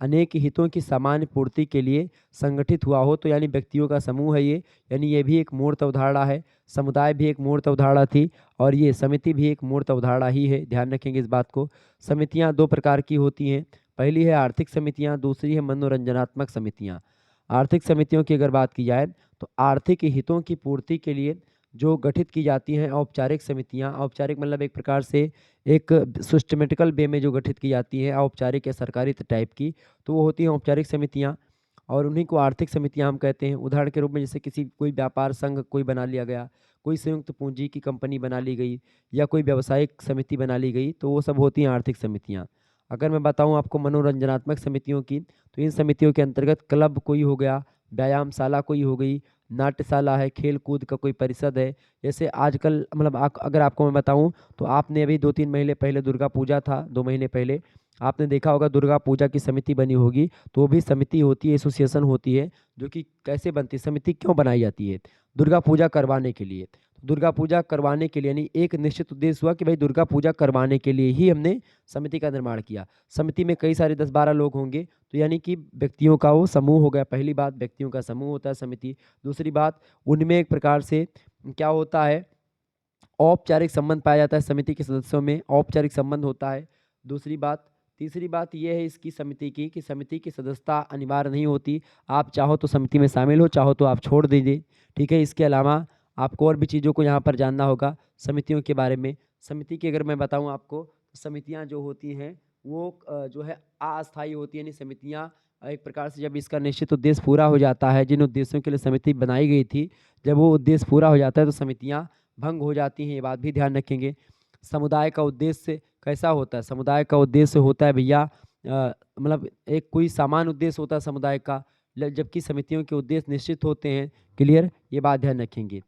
अनेक हितों की सामान्य पूर्ति के लिए संगठित हुआ हो। तो यानी व्यक्तियों का समूह है ये, यानी ये भी एक मूर्त अवधारणा है। समुदाय भी एक मूर्त अवधारणा थी और ये समिति भी एक मूर्त अवधारणा ही है। ध्यान रखेंगे इस बात को। समितियां 2 प्रकार की होती हैं। पहली है आर्थिक समितियां, दूसरी है मनोरंजनात्मक समितियां। आर्थिक समितियों की अगर बात की जाए तो आर्थिक हितों की पूर्ति के लिए जो गठित की जाती हैं औपचारिक समितियां, औपचारिक मतलब एक प्रकार से एक सिस्टमेटिकल वे में जो गठित की जाती है औपचारिक या सरकारी टाइप की, तो वो होती हैं औपचारिक समितियां और उन्हीं को आर्थिक समितियां हम कहते हैं। उदाहरण के रूप में जैसे किसी कोई व्यापार संघ कोई बना लिया गया, कोई संयुक्त पूंजी की कंपनी बना ली गई या कोई व्यावसायिक समिति बना ली गई, तो वो सब होती हैं आर्थिक समितियां। अगर मैं बताऊं आपको मनोरंजनात्मक समितियों की, तो इन समितियों के अंतर्गत क्लब कोई हो गया, व्यायामशाला कोई हो गई, नाट्यशाला है, खेल कूद का कोई परिषद है। जैसे आजकल मतलब अगर आपको मैं बताऊं तो आपने अभी 2-3 महीने पहले दुर्गा पूजा था, 2 महीने पहले आपने देखा होगा दुर्गा पूजा की समिति बनी होगी, तो वो भी समिति होती है, एसोसिएशन होती है। जो कि कैसे बनती है, समिति क्यों बनाई जाती है? दुर्गा पूजा करवाने के लिए। दुर्गा पूजा करवाने के लिए यानी एक निश्चित उद्देश्य हुआ कि भाई दुर्गा पूजा करवाने के लिए ही हमने समिति का निर्माण किया। समिति में कई सारे 10-12 लोग होंगे, तो यानी कि व्यक्तियों का वो समूह हो गया। पहली बात, व्यक्तियों का समूह होता है समिति। दूसरी बात, उनमें एक प्रकार से क्या होता है, औपचारिक संबंध पाया जाता है। समिति के सदस्यों में औपचारिक संबंध होता है। दूसरी बात, तीसरी बात यह है इसकी समिति की कि समिति की सदस्यता अनिवार्य नहीं होती। आप चाहो तो समिति में शामिल हो, चाहो तो आप छोड़ दीजिए। ठीक है। इसके अलावा आपको और भी चीज़ों को यहाँ पर जानना होगा समितियों के बारे में। समिति की अगर मैं बताऊँ आपको, समितियाँ जो होती हैं वो जो है अस्थायी होती है। यानी समितियाँ एक प्रकार से जब इसका निश्चित उद्देश्य पूरा हो जाता है, जिन उद्देश्यों के लिए समिति बनाई गई थी, जब वो उद्देश्य पूरा हो जाता है तो समितियाँ भंग हो जाती हैं। ये बात भी ध्यान रखेंगे। समुदाय का उद्देश्य कैसा होता है? समुदाय का उद्देश्य होता है भैया मतलब एक कोई सामान्य उद्देश्य होता है समुदाय का, जबकि समितियों के उद्देश्य निश्चित होते हैं। क्लियर? ये बात ध्यान रखेंगे।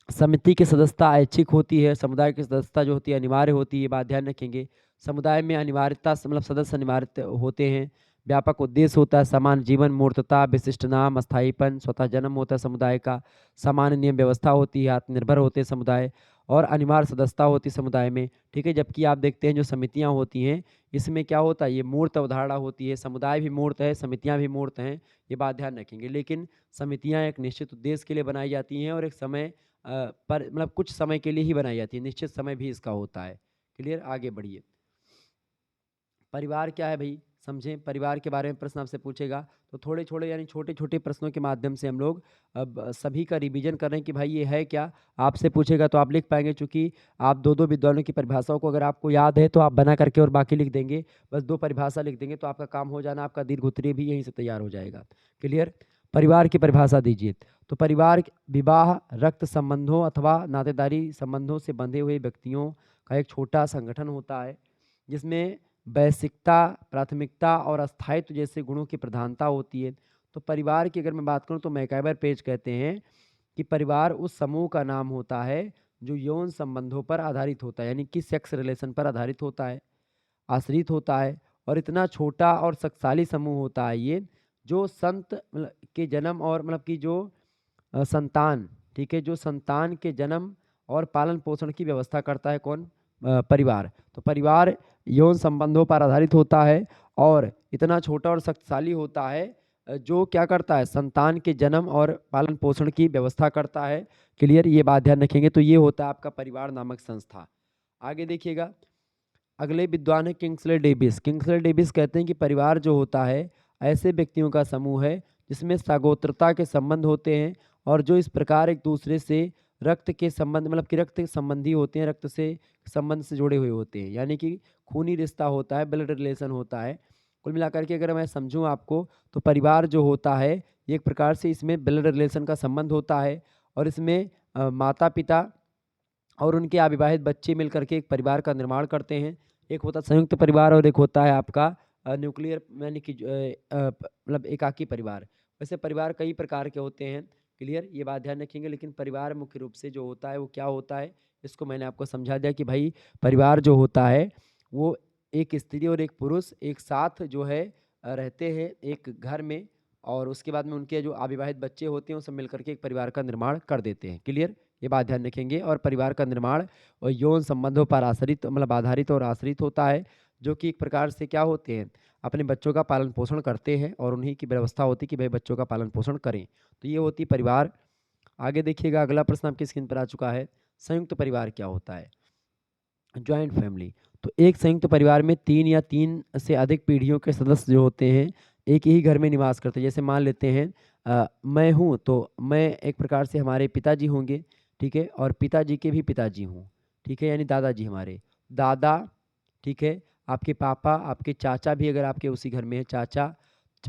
समिति की सदस्यता ऐच्छिक होती है, समुदाय की सदस्यता जो होती है अनिवार्य होती है। ये बात ध्यान रखेंगे। समुदाय में अनिवार्यता मतलब सदस्य अनिवार्य होते हैं। व्यापक उद्देश्य होता है समान जीवन, मूर्तता, विशिष्ट नाम, अस्थायीपन, स्वतः जन्म होता है समुदाय का। सामान्य नियम व्यवस्था होती है, आत्मनिर्भर होते हैं समुदाय और अनिवार्य सदस्यता होती है समुदाय में। ठीक है। जबकि आप देखते हैं जो समितियां होती हैं इसमें क्या होता है, ये मूर्त अवधारणा होती है। समुदाय भी मूर्त है, समितियां भी मूर्त हैं। ये बात ध्यान रखेंगे। लेकिन समितियां एक निश्चित उद्देश्य के लिए बनाई जाती हैं और एक समय पर मतलब कुछ समय के लिए ही बनाई जाती है, निश्चित समय भी इसका होता है। क्लियर? आगे बढ़िए। परिवार क्या है भाई, समझें। परिवार के बारे में प्रश्न आपसे पूछेगा तो थोड़े थोड़े यानी छोटे छोटे प्रश्नों के माध्यम से हम लोग अब सभी का रिवीजन कर रहे हैं कि भाई ये है क्या। आपसे पूछेगा तो आप लिख पाएंगे, चूंकि आप 2-2 विद्वानों की परिभाषाओं को अगर आपको याद है तो आप बना करके और बाकी लिख देंगे। बस 2 परिभाषा लिख देंगे तो आपका काम हो जाना, आपका दीर्घ उत्तरीय भी यहीं से तैयार हो जाएगा। क्लियर? परिवार की परिभाषा दीजिए। तो परिवार विवाह, रक्त संबंधों अथवा नातेदारी संबंधों से बंधे हुए व्यक्तियों का एक छोटा संगठन होता है जिसमें वैश्विकता, प्राथमिकता और अस्थायित्व जैसे गुणों की प्रधानता होती है। तो परिवार की अगर मैं बात करूं तो मैकाइबर पेज कहते हैं कि परिवार उस समूह का नाम होता है जो यौन संबंधों पर आधारित होता है, यानी कि सेक्स रिलेशन पर आधारित होता है, आश्रित होता है और इतना छोटा और शक्तिशाली समूह होता है ये, जो संत के जन्म और मतलब कि जो संतान, ठीक है, जो संतान के जन्म और पालन पोषण की व्यवस्था करता है। कौन? परिवार। तो परिवार यौन संबंधों पर आधारित होता है और इतना छोटा और शक्तिशाली होता है जो क्या करता है, संतान के जन्म और पालन पोषण की व्यवस्था करता है। क्लियर? ये बात ध्यान रखेंगे। तो ये होता है आपका परिवार नामक संस्था। आगे देखिएगा, अगले विद्वान है किंग्सले डेविस। किंग्सले डेविस कहते हैं कि परिवार जो होता है ऐसे व्यक्तियों का समूह है जिसमें सगोत्रता के संबंध होते हैं और जो इस प्रकार एक दूसरे से रक्त के संबंध मतलब कि रक्त संबंधी होते हैं, रक्त से संबंध से जुड़े हुए होते हैं, यानी कि खूनी रिश्ता होता है, ब्लड रिलेशन होता है। कुल मिलाकर के अगर मैं समझूँ आपको, तो परिवार जो होता है ये एक प्रकार से इसमें ब्लड रिलेशन का संबंध होता है, और इसमें माता पिता और उनके अविवाहित बच्चे मिलकर के एक परिवार का निर्माण करते हैं। एक होता है संयुक्त परिवार और एक होता है आपका न्यूक्लियर यानी कि मतलब एकाकी परिवार। वैसे परिवार कई प्रकार के होते हैं, क्लियर, ये बात ध्यान रखेंगे। लेकिन परिवार मुख्य रूप से जो होता है वो क्या होता है, इसको मैंने आपको समझा दिया कि भाई परिवार जो होता है वो एक स्त्री और एक पुरुष एक साथ जो है रहते हैं एक घर में, और उसके बाद में उनके जो अविवाहित बच्चे होते हैं वो सब मिलकर के एक परिवार का निर्माण कर देते हैं, क्लियर, ये बात ध्यान रखेंगे। और परिवार का निर्माण और यौन संबंधों पर आश्रित मतलब आधारित और आश्रित होता है, जो कि एक प्रकार से क्या होते हैं, अपने बच्चों का पालन पोषण करते हैं, और उन्हीं की व्यवस्था होती है कि भाई बच्चों का पालन पोषण करें। तो ये होती परिवार। आगे देखिएगा, अगला प्रश्न आपकी स्क्रीन पर आ चुका है, संयुक्त परिवार क्या होता है, जॉइंट फैमिली। तो एक संयुक्त परिवार में 3 या 3 से अधिक पीढ़ियों के सदस्य जो होते हैं एक ही घर में निवास करते हैं। जैसे मान लेते हैं मैं हूँ, तो मैं एक प्रकार से हमारे पिताजी होंगे, ठीक है, और पिताजी के भी पिताजी हूँ, ठीक है, यानी दादाजी हमारे दादा, ठीक है, आपके पापा, आपके चाचा भी अगर आपके उसी घर में है, चाचा,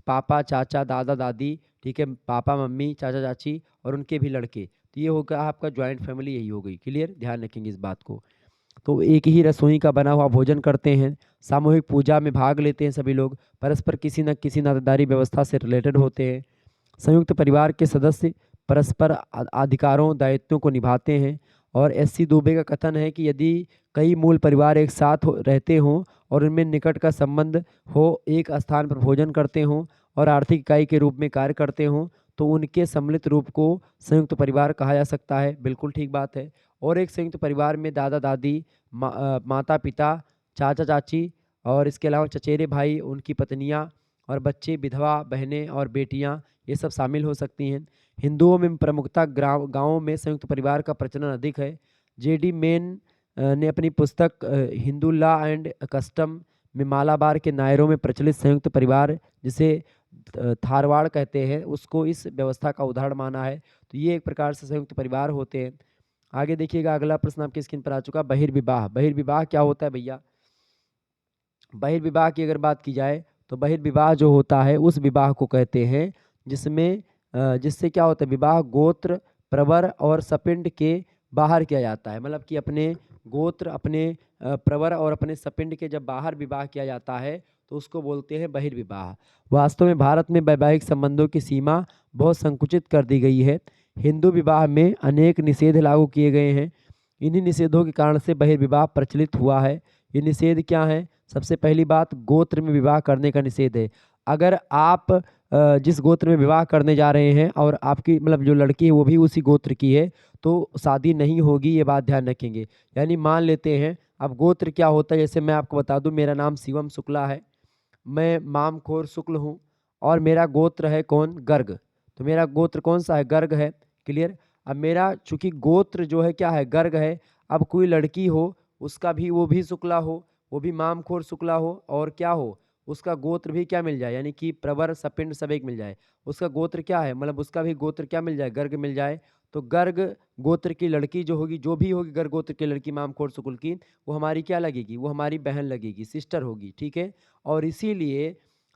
पापा, चाचा, दादा, दादी, ठीक है, पापा, मम्मी, चाचा, चाची और उनके भी लड़के। तो ये होगा आपका जॉइंट फैमिली, यही हो गई, क्लियर, ध्यान रखेंगे इस बात को। तो एक ही रसोई का बना हुआ भोजन करते हैं, सामूहिक पूजा में भाग लेते हैं सभी लोग, परस्पर किसी न किसी नातेदारी व्यवस्था से रिलेटेड होते हैं। संयुक्त परिवार के सदस्य परस्पर अधिकारों दायित्वों को निभाते हैं। और एस सी दुबे का कथन है कि यदि कई मूल परिवार एक साथ रहते हों और उनमें निकट का संबंध हो, एक स्थान पर भोजन करते हों और आर्थिक इकाई के रूप में कार्य करते हों, तो उनके सम्मिलित रूप को संयुक्त परिवार कहा जा सकता है। बिल्कुल ठीक बात है। और एक संयुक्त परिवार में दादा दादी, माता पिता, चाचा चाची और इसके अलावा चचेरे भाई, उनकी पत्नियां और बच्चे, विधवा बहनें और बेटियां, ये सब शामिल हो सकती हैं। हिंदुओं में प्रमुखता गांवों में संयुक्त परिवार का प्रचलन अधिक है। जेडी मेन ने अपनी पुस्तक हिंदू लॉ एंड कस्टम में मालाबार के नायरों में प्रचलित संयुक्त परिवार, जिसे थारवाड़ कहते हैं, उसको इस व्यवस्था का उदाहरण माना है। तो ये एक प्रकार से संयुक्त परिवार होते हैं। आगे देखिएगा, अगला प्रश्न आपकी स्क्रीन पर आ चुका, बहिर्विवाह। बहिर्विवाह क्या होता है भैया? बहिर्विवाह की अगर बात की जाए तो बहिर्विवाह जो होता है उस विवाह को कहते हैं जिसमें जिससे क्या होता है, विवाह गोत्र, प्रवर और सपिंड के बाहर किया जाता है। मतलब कि अपने गोत्र, अपने प्रवर और अपने सपिंड के जब बाहर विवाह किया जाता है तो उसको बोलते हैं बहिर्विवाह। वास्तव में भारत में वैवाहिक संबंधों की सीमा बहुत संकुचित कर दी गई है। हिंदू विवाह में अनेक निषेध लागू किए गए हैं। इन्हीं निषेधों के कारण से बहिर्विवाह प्रचलित हुआ है। ये निषेध क्या है? सबसे पहली बात, गोत्र में विवाह करने का निषेध है। अगर आप जिस गोत्र में विवाह करने जा रहे हैं और आपकी मतलब जो लड़की है वो भी उसी गोत्र की है, तो शादी नहीं होगी, ये बात ध्यान रखेंगे। यानी मान लेते हैं, अब गोत्र क्या होता है, जैसे मैं आपको बता दूं, मेरा नाम शिवम शुक्ला है, मैं मामखोर शुक्ल हूँ, और मेरा गोत्र है कौन? गर्ग। तो मेरा गोत्र कौन सा है? गर्ग है, क्लियर। अब मेरा चूंकि गोत्र जो है क्या है? गर्ग है। अब कोई लड़की हो, उसका भी वो भी शुक्ला हो, वो भी मामखोर शुक्ला हो, और क्या हो, उसका गोत्र भी क्या मिल जाए, यानी कि प्रवर सपिंड सब एक मिल जाए। उसका गोत्र क्या है, मतलब उसका भी गोत्र क्या मिल जाए? गर्ग मिल जाए। तो गर्ग गोत्र की लड़की जो होगी, जो भी होगी गर्ग गोत्र की लड़की मामखोर शुक्ल की, वो हमारी क्या लगेगी? वो हमारी बहन लगेगी, सिस्टर होगी, ठीक है। और इसीलिए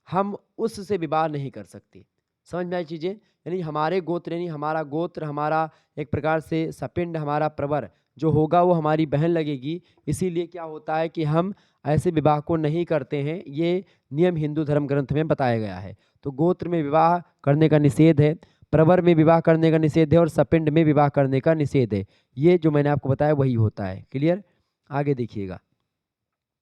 हम उससे विवाह नहीं कर सकते। समझ में आई चीज़ें? यानी हमारे गोत्र, यानी हमारा गोत्र, हमारा एक प्रकार से सपिंड, हमारा प्रवर जो होगा वो हमारी बहन लगेगी। इसीलिए क्या होता है कि हम ऐसे विवाह को नहीं करते हैं। ये नियम हिंदू धर्म ग्रंथ में बताया गया है। तो गोत्र में विवाह करने का निषेध है, प्रवर में विवाह करने का निषेध है, और सपिंड में विवाह करने का निषेध है। ये जो मैंने आपको बताया वही होता है, क्लियर। आगे देखिएगा,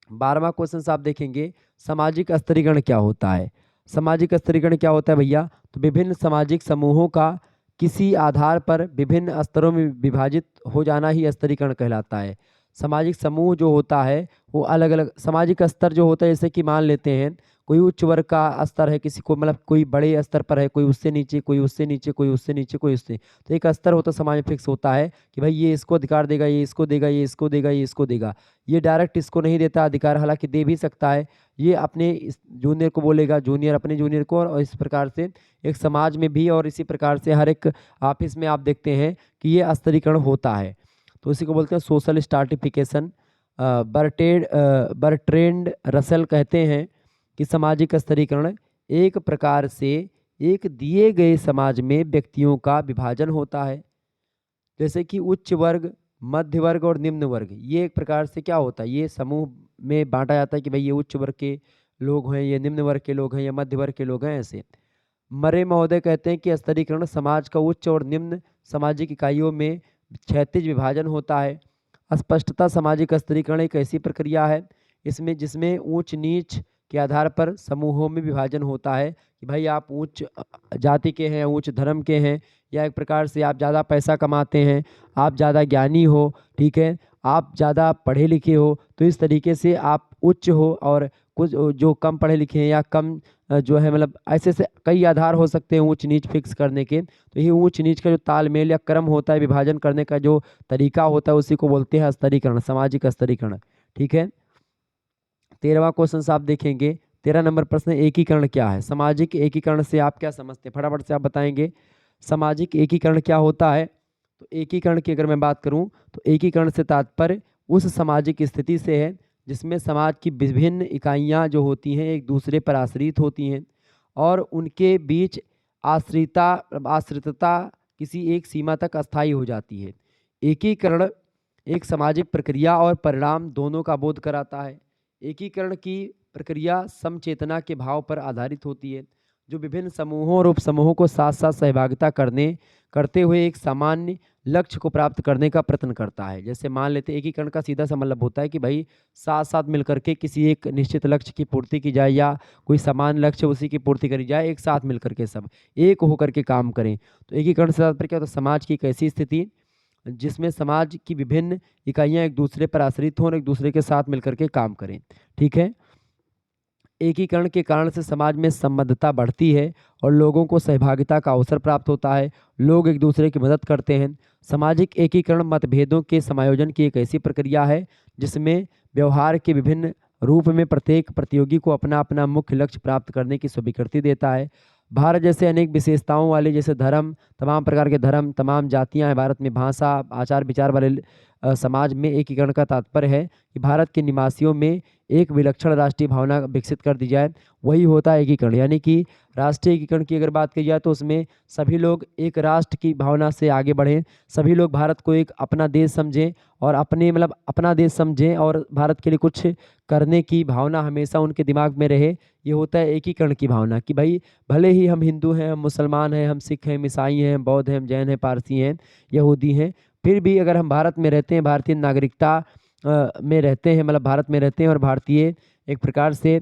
12वां क्वेश्चन आप देखेंगे, सामाजिक स्तरीकरण क्या होता है? सामाजिक स्तरीकरण क्या होता है भैया? तो विभिन्न सामाजिक समूहों का किसी आधार पर विभिन्न स्तरों में विभाजित हो जाना ही स्तरीकरण कहलाता है। सामाजिक समूह जो होता है वो अलग अलग सामाजिक स्तर जो होता है, जैसे कि मान लेते हैं कोई उच्च वर्ग का स्तर है, किसी को मतलब कोई बड़े स्तर पर है, कोई उससे नीचे, कोई उससे नीचे, कोई उससे नीचे, कोई उससे, तो एक स्तर होता है समाज में फिक्स होता है कि भाई ये इसको अधिकार देगा, ये इसको देगा, ये इसको देगा, ये इसको देगा। ये डायरेक्ट इसको नहीं देता अधिकार, हालांकि दे भी सकता है। ये अपने इस जूनियर को बोलेगा, जूनियर अपने जूनियर को, और इस प्रकार से एक समाज में भी और इसी प्रकार से हर एक ऑफिस में आप देखते हैं कि ये स्तरीकरण होता है। तो इसी को बोलते हैं सोशल स्ट्राटिफिकेशन। बर्ट्रेंड रसेल कहते हैं कि सामाजिक स्तरीकरण एक प्रकार से एक दिए गए समाज में व्यक्तियों का विभाजन होता है, जैसे कि उच्च वर्ग, मध्य वर्ग और निम्न वर्ग। ये एक प्रकार से क्या होता है, ये समूह में बांटा जाता है कि भाई ये उच्च वर्ग के लोग हैं, ये निम्न वर्ग के लोग हैं, या मध्य वर्ग के लोग हैं, ऐसे। मरे महोदय कहते हैं कि स्तरीकरण समाज का उच्च और निम्न सामाजिक इकाइयों में क्षैतिज विभाजन होता है। अस्पष्टता सामाजिक स्तरीकरण एक ऐसी प्रक्रिया है इसमें जिसमें ऊंच नीच के आधार पर समूहों में विभाजन होता है कि भाई आप उच्च जाति के हैं, उच्च धर्म के हैं, या एक प्रकार से आप ज़्यादा पैसा कमाते हैं, आप ज़्यादा ज्ञानी हो, ठीक है, आप ज़्यादा पढ़े लिखे हो, तो इस तरीके से आप उच्च हो, और कुछ जो कम पढ़े लिखे हैं या कम जो है मतलब ऐसे से कई आधार हो सकते हैं ऊंच नीच फिक्स करने के। तो ये ऊंच नीच का जो तालमेल या क्रम होता है, विभाजन करने का जो तरीका होता है, उसी को बोलते हैं स्तरीकरण, सामाजिक स्तरीकरण, ठीक है। 13वां क्वेश्चन आप देखेंगे, 13 नंबर प्रश्न, एकीकरण क्या है? सामाजिक एकीकरण से आप क्या समझते हैं, फटाफट से आप बताएंगे। सामाजिक एकीकरण क्या होता है? तो एकीकरण की अगर मैं बात करूं तो एकीकरण से तात्पर्य उस सामाजिक स्थिति से है जिसमें समाज की विभिन्न इकाइयां जो होती हैं एक दूसरे पर आश्रित होती हैं और उनके बीच आश्रितता किसी एक सीमा तक अस्थायी हो जाती है। एकीकरण एक सामाजिक प्रक्रिया और परिणाम दोनों का बोध कराता है। एकीकरण की प्रक्रिया समचेतना के भाव पर आधारित होती है, जो विभिन्न समूहों और उपसमूहों को साथ साथ सहभागिता करते हुए एक सामान्य लक्ष्य को प्राप्त करने का प्रयत्न करता है। जैसे मान लेते एकीकरण का सीधा सा मतलब होता है कि भाई साथ साथ मिलकर के किसी एक निश्चित लक्ष्य की पूर्ति की जाए, या कोई समान लक्ष्य उसी की पूर्ति करी जाए, एक साथ मिलकर के सब एक होकर के काम करें। तो एकीकरण से तात्पर्य क्या होता है? समाज की एक ऐसी स्थिति जिसमें समाज की विभिन्न इकाइयां एक दूसरे पर आश्रित हों और एक दूसरे के साथ मिलकर के काम करें, ठीक है। एकीकरण के कारण से समाज में संबद्धता बढ़ती है और लोगों को सहभागिता का अवसर प्राप्त होता है। लोग एक दूसरे की मदद करते हैं। सामाजिक एकीकरण मतभेदों के समायोजन की एक ऐसी प्रक्रिया है जिसमें व्यवहार के विभिन्न रूप में प्रत्येक प्रतियोगी को अपना अपना मुख्य लक्ष्य प्राप्त करने की स्वीकृति देता है। भारत जैसे अनेक विशेषताओं वाले, जैसे धर्म, तमाम प्रकार के धर्म, तमाम जातियां हैं भारत में, भाषा, आचार विचार वाले समाज में एकीकरण का तात्पर्य है कि भारत के निवासियों में एक विलक्षण राष्ट्रीय भावना विकसित कर दी जाए, वही होता है एकीकरण। यानी कि राष्ट्रीय एकीकरण की अगर बात की जाए तो उसमें सभी लोग एक राष्ट्र की भावना से आगे बढ़ें, सभी लोग भारत को एक अपना देश समझें और अपने मतलब अपना देश समझें और भारत के लिए कुछ करने की भावना हमेशा उनके दिमाग में रहे। ये होता है एकीकरण की भावना कि भाई भले ही हम हिंदू हैं, हम मुसलमान हैं, हम सिख हैं, हम ईसाई हैं, हम बौद्ध हैं, हम जैन हैं, पारसी हैं, यहूदी हैं, फिर भी अगर हम भारत में रहते हैं, भारतीय नागरिकता में रहते हैं, मतलब भारत में रहते हैं और भारतीय एक प्रकार से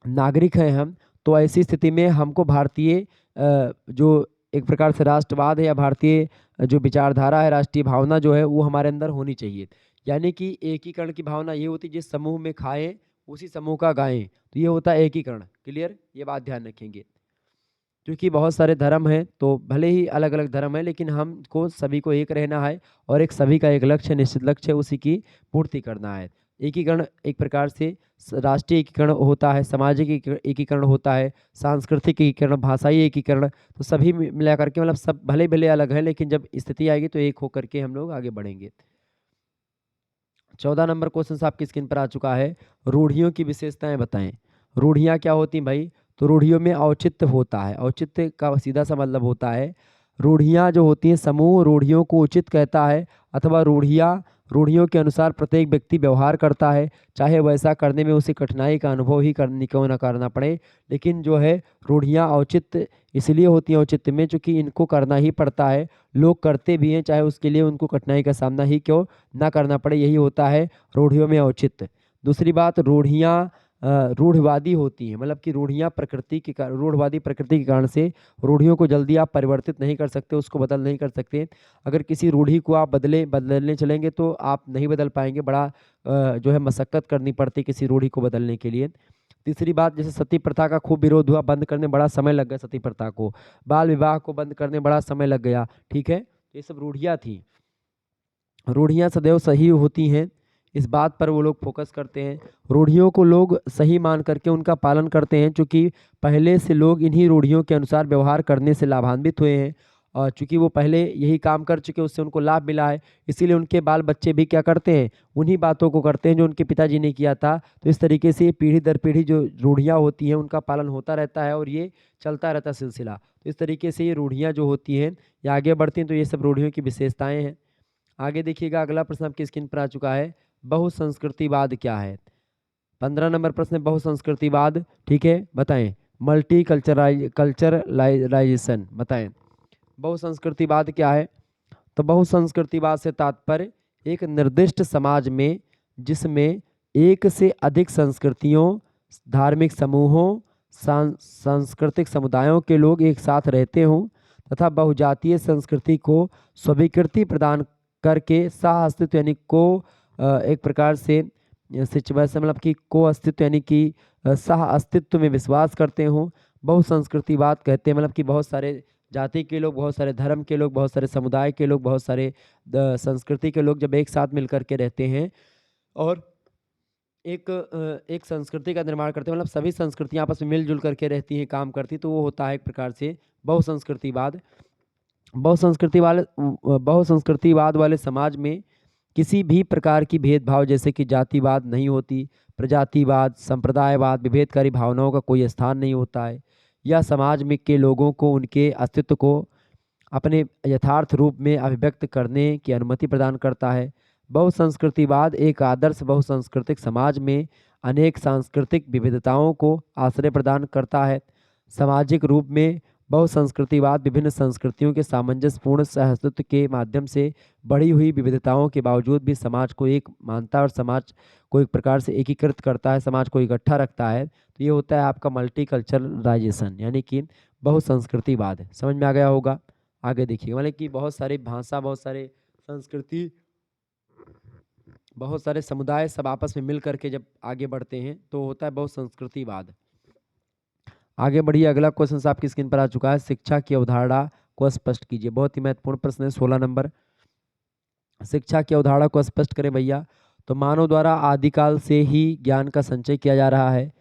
नागरिक हैं हम, तो ऐसी स्थिति में हमको भारतीय जो एक प्रकार से राष्ट्रवाद है या भारतीय जो विचारधारा है, राष्ट्रीय भावना जो है वो हमारे अंदर होनी चाहिए। यानी कि एकीकरण की भावना ये होती है जिस समूह में खाएं उसी समूह का गाएं, तो ये होता है एकीकरण। क्लियर? ये बात ध्यान रखेंगे। क्योंकि बहुत सारे धर्म हैं, तो भले ही अलग अलग धर्म है लेकिन हमको सभी को एक रहना है और एक सभी का एक लक्ष्य, निश्चित लक्ष्य है, उसी की पूर्ति करना है। एकीकरण एक प्रकार से राष्ट्रीय एकीकरण होता है, सामाजिक एकीकरण होता है, सांस्कृतिक एकीकरण, भाषाई एकीकरण, तो सभी मिला करके मतलब सब भले भले अलग है लेकिन जब स्थिति आएगी तो एक होकर के हम लोग आगे बढ़ेंगे। 14 नंबर क्वेश्चन आपकी स्क्रीन पर आ चुका है, रूढ़ियों की विशेषताएं बताएं। रूढ़ियां क्या होती हैं भाई? तो रूढ़ियों में औचित्य होता है। औचित्य का सीधा सा मतलब होता है, रूढ़ियां जो होती हैं, समूह रूढ़ियों को उचित कहता है, अथवा रूढ़ियों के अनुसार प्रत्येक व्यक्ति व्यवहार करता है, चाहे वैसा करने में उसे कठिनाई का अनुभव ही करने क्यों ना करना पड़े। लेकिन जो है रूढ़ियां औचित्य इसलिए होती हैं औचित्य में क्योंकि इनको करना ही पड़ता है, लोग करते भी हैं, चाहे उसके लिए उनको कठिनाई का सामना ही क्यों ना करना पड़े, यही होता है रूढ़ियों में औचित्य। दूसरी बात, रूढ़ियाँ रूढ़िवादी होती हैं, मतलब कि रूढ़िवादी प्रकृति के कारण से रूढ़ियों को जल्दी आप परिवर्तित नहीं कर सकते, उसको बदल नहीं कर सकते। अगर किसी रूढ़ी को आप बदलने चलेंगे तो आप नहीं बदल पाएंगे, बड़ा जो है मशक्कत करनी पड़ती है किसी रूढ़ी को बदलने के लिए। तीसरी बात, जैसे सती प्रथा का खूब विरोध हुआ, बंद करने बड़ा समय लग गया सती प्रथा को, बाल विवाह को बंद करने बड़ा समय लग गया, ठीक है। ये सब रूढ़ियाँ थी। रूढ़ियाँ सदैव सही होती हैं, इस बात पर वो लोग फोकस करते हैं। रूढ़ियों को लोग सही मान करके उनका पालन करते हैं, चूँकि पहले से लोग इन्हीं रूढ़ियों के अनुसार व्यवहार करने से लाभान्वित हुए हैं, और चूँकि वो पहले यही काम कर चुके, उससे उनको लाभ मिला है, इसीलिए उनके बाल बच्चे भी क्या करते हैं, उन्हीं बातों को करते हैं जो उनके पिताजी ने किया था। तो इस तरीके से पीढ़ी दर पीढ़ी जो रूढ़ियाँ होती हैं उनका पालन होता रहता है और ये चलता रहता है सिलसिला। तो इस तरीके से ये रूढ़ियाँ जो होती हैं ये आगे बढ़ती हैं, तो ये सब रूढ़ियों की विशेषताएँ हैं। आगे देखिएगा, अगला प्रश्न आपकी स्क्रीन पर आ चुका है, बहुसंस्कृतिवाद क्या है। 15 नंबर प्रश्न है बहुसंस्कृतिवाद, ठीक है, बताएं। मल्टी कल्चरलाइजेशन, बताएं बहुसंस्कृतिवाद क्या है। तो बहुसंस्कृतिवाद से तात्पर्य एक निर्दिष्ट समाज में जिसमें एक से अधिक संस्कृतियों, धार्मिक समूहों, सांस्कृतिक समुदायों के लोग एक साथ रहते हों तथा बहुजातीय संस्कृति को स्वीकृति प्रदान करके सह अस्तित्व यानी को एक प्रकार से सिचुएशन मतलब कि को अस्तित्व यानी कि सह अस्तित्व में विश्वास करते हों, बहुसंस्कृतिवाद कहते हैं। मतलब कि बहुत सारे जाति के लोग, बहुत सारे धर्म के लोग, बहुत सारे समुदाय के लोग, बहुत सारे संस्कृति के लोग जब एक साथ मिलकर के रहते हैं और एक संस्कृति का निर्माण करते हैं, मतलब सभी संस्कृतियाँ आपस में मिलजुल करके रहती हैं, काम करती, तो वो होता है एक प्रकार से बहुसंस्कृतिवाद। बहुसंस्कृतिवाद वाले समाज में किसी भी प्रकार की भेदभाव जैसे कि जातिवाद नहीं होती, प्रजातिवाद, संप्रदायवाद, विभेदकारी भावनाओं का कोई स्थान नहीं होता है। यह समाज में के लोगों को उनके अस्तित्व को अपने यथार्थ रूप में अभिव्यक्त करने की अनुमति प्रदान करता है। बहुसंस्कृतिवाद एक आदर्श बहुसांस्कृतिक समाज में अनेक सांस्कृतिक विविधताओं को आश्रय प्रदान करता है। सामाजिक रूप में बहुसंस्कृतिवाद विभिन्न संस्कृतियों के सामंजस्यपूर्ण सहअस्तित्व के माध्यम से बढ़ी हुई विविधताओं के बावजूद भी समाज को एक मानता है और समाज को एक प्रकार से एकीकृत करता है, समाज को इकट्ठा रखता है। तो ये होता है आपका मल्टी कल्चरलाइजेशन यानी कि बहुसंस्कृतिवाद। समझ में आ गया होगा। आगे देखिए, मतलब कि बहुत सारी भाषा, बहुत सारे संस्कृति, बहुत सारे समुदाय सब आपस में मिल करके जब आगे बढ़ते हैं तो होता है बहुसंस्कृतिवाद। आगे बढ़िए, अगला क्वेश्चन आपकी स्क्रीन पर आ चुका है, शिक्षा की अवधारणा को स्पष्ट कीजिए। बहुत ही महत्वपूर्ण प्रश्न है, 16 नंबर। शिक्षा की अवधारणा को स्पष्ट करें भैया। तो मानव द्वारा आदिकाल से ही ज्ञान का संचय किया जा रहा है।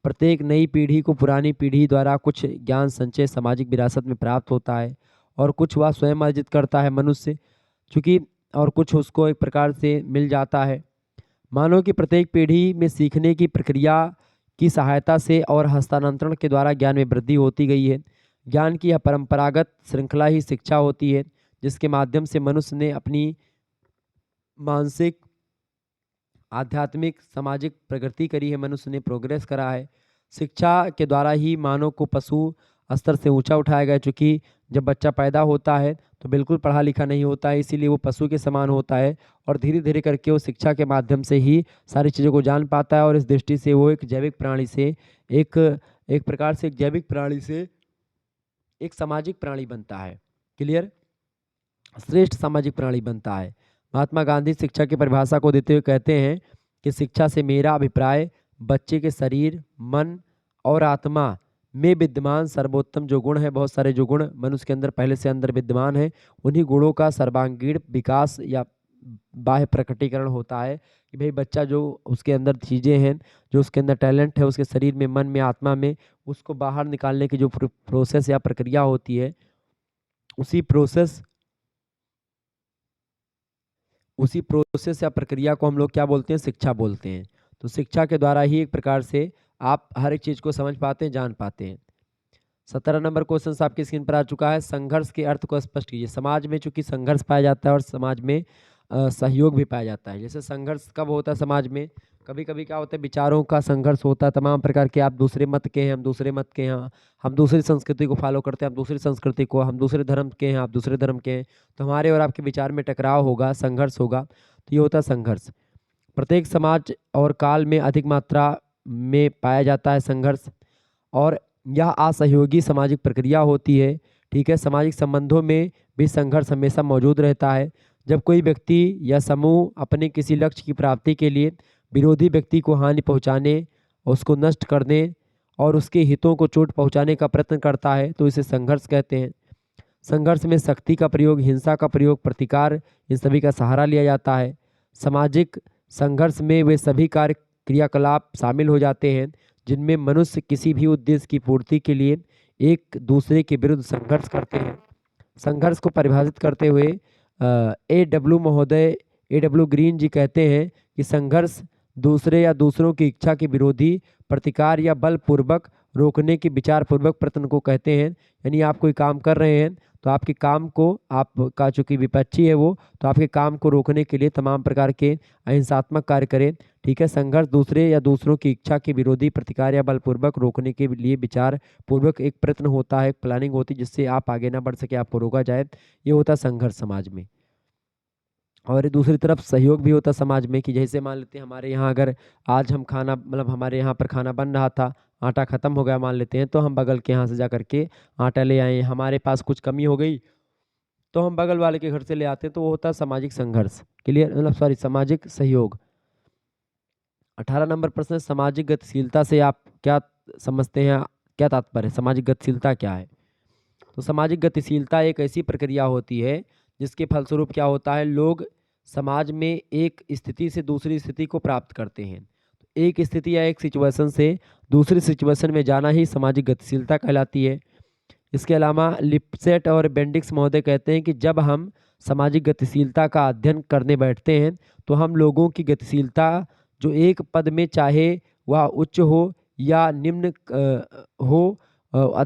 प्रत्येक नई पीढ़ी को पुरानी पीढ़ी द्वारा कुछ ज्ञान संचय सामाजिक विरासत में प्राप्त होता है और कुछ वह स्वयं अर्जित करता है मनुष्य, चूँकि और कुछ उसको एक प्रकार से मिल जाता है। मानव की प्रत्येक पीढ़ी में सीखने की प्रक्रिया की सहायता से और हस्तांतरण के द्वारा ज्ञान में वृद्धि होती गई है। ज्ञान की यह परंपरागत श्रृंखला ही शिक्षा होती है, जिसके माध्यम से मनुष्य ने अपनी मानसिक, आध्यात्मिक, सामाजिक प्रगति करी है, मनुष्य ने प्रोग्रेस करा है। शिक्षा के द्वारा ही मानव को पशु स्तर से ऊंचा उठाया गया, चूँकि जब बच्चा पैदा होता है तो बिल्कुल पढ़ा लिखा नहीं होता है, इसीलिए वो पशु के समान होता है और धीरे धीरे करके वो शिक्षा के माध्यम से ही सारी चीज़ों को जान पाता है और इस दृष्टि से वो एक जैविक प्राणी से एक एक प्रकार से एक जैविक प्राणी से एक सामाजिक प्राणी बनता है। क्लियर? श्रेष्ठ सामाजिक प्राणी बनता है। महात्मा गांधी शिक्षा की परिभाषा को देते हुए कहते हैं कि शिक्षा से मेरा अभिप्राय बच्चे के शरीर, मन और आत्मा में विद्यमान सर्वोत्तम जो गुण है, बहुत सारे जो गुण मनुष्य के अंदर पहले से अंदर विद्यमान है, उन्हीं गुणों का सर्वांगीण विकास या बाह्य प्रकटीकरण होता है। कि भाई बच्चा जो उसके अंदर चीज़ें हैं, जो उसके अंदर टैलेंट है, उसके शरीर में, मन में, आत्मा में, उसको बाहर निकालने की जो प्रोसेस या प्रक्रिया होती है, उसी प्रोसेस या प्रक्रिया को हम लोग क्या बोलते हैं? शिक्षा बोलते हैं। तो शिक्षा के द्वारा ही एक प्रकार से आप हर एक चीज़ को समझ पाते हैं, जान पाते हैं। 17 नंबर क्वेश्चन आपकी स्क्रीन पर आ चुका है, संघर्ष के अर्थ को स्पष्ट कीजिए। समाज में चूंकि संघर्ष पाया जाता है और समाज में सहयोग भी पाया जाता है। जैसे संघर्ष कब होता है समाज में? कभी कभी क्या होता है, विचारों का संघर्ष होता है, तमाम प्रकार के, आप दूसरे मत के हैं, हम दूसरे मत के हैं, हम दूसरी संस्कृति को फॉलो करते हैं, आप दूसरी संस्कृति को, हम दूसरे धर्म के हैं, आप दूसरे धर्म के हैं, तो हमारे और आपके विचार में टकराव होगा, संघर्ष होगा, तो ये होता है संघर्ष। प्रत्येक समाज और काल में अधिक मात्रा में पाया जाता है संघर्ष, और यह असहयोगी सामाजिक प्रक्रिया होती है। ठीक है, सामाजिक संबंधों में भी संघर्ष हमेशा मौजूद रहता है। जब कोई व्यक्ति या समूह अपने किसी लक्ष्य की प्राप्ति के लिए विरोधी व्यक्ति को हानि पहुंचाने, उसको नष्ट करने और उसके हितों को चोट पहुंचाने का प्रयत्न करता है तो इसे संघर्ष कहते हैं। संघर्ष में शक्ति का प्रयोग, हिंसा का प्रयोग, प्रतिकार, इन सभी का सहारा लिया जाता है। सामाजिक संघर्ष में वे सभी कार्य क्रियाकलाप शामिल हो जाते हैं जिनमें मनुष्य किसी भी उद्देश्य की पूर्ति के लिए एक दूसरे के विरुद्ध संघर्ष करते हैं। संघर्ष को परिभाषित करते हुए ए डब्ल्यू ग्रीन जी कहते हैं कि संघर्ष दूसरे या दूसरों की इच्छा के विरोधी प्रतिकार या बलपूर्वक रोकने के विचारपूर्वक प्रयत्न को कहते हैं। यानी आप कोई काम कर रहे हैं तो आपके काम को, आपका चूंकि विपक्षी है वो, तो आपके काम को रोकने के लिए तमाम प्रकार के अहिंसात्मक कार्य करें। ठीक है, संघर्ष दूसरे या दूसरों की इच्छा के विरोधी प्रतिकार या बलपूर्वक रोकने के लिए विचार पूर्वक एक प्रयत्न होता है, एक प्लानिंग होती है जिससे आप आगे ना बढ़ सके, आपको रोका जाए। ये होता है संघर्ष समाज में। और दूसरी तरफ सहयोग भी होता है समाज में कि जैसे मान लेते हैं हमारे यहाँ अगर आज हम खाना, मतलब हमारे यहाँ पर खाना बन रहा था, आटा ख़त्म हो गया मान लेते हैं, तो हम बगल के यहाँ से जा करके आटा ले आए। हमारे पास कुछ कमी हो गई तो हम बगल वाले के घर से ले आते हैं, तो वो होता है सामाजिक संघर्ष। क्लियर, मतलब सॉरी, सामाजिक सहयोग। 18 नंबर प्रश्न है, सामाजिक गतिशीलता से आप क्या समझते हैं, क्या तात्पर्य है, सामाजिक गतिशीलता क्या है? तो सामाजिक गतिशीलता एक ऐसी प्रक्रिया होती है जिसके फलस्वरूप क्या होता है, लोग समाज में एक स्थिति से दूसरी स्थिति को प्राप्त करते हैं। एक स्थिति या एक सिचुएशन से दूसरी सिचुएशन में जाना ही सामाजिक गतिशीलता कहलाती है। इसके अलावा लिपसेट और बेंडिक्स महोदय कहते हैं कि जब हम सामाजिक गतिशीलता का अध्ययन करने बैठते हैं तो हम लोगों की गतिशीलता जो एक पद में, चाहे वह उच्च हो या निम्न हो,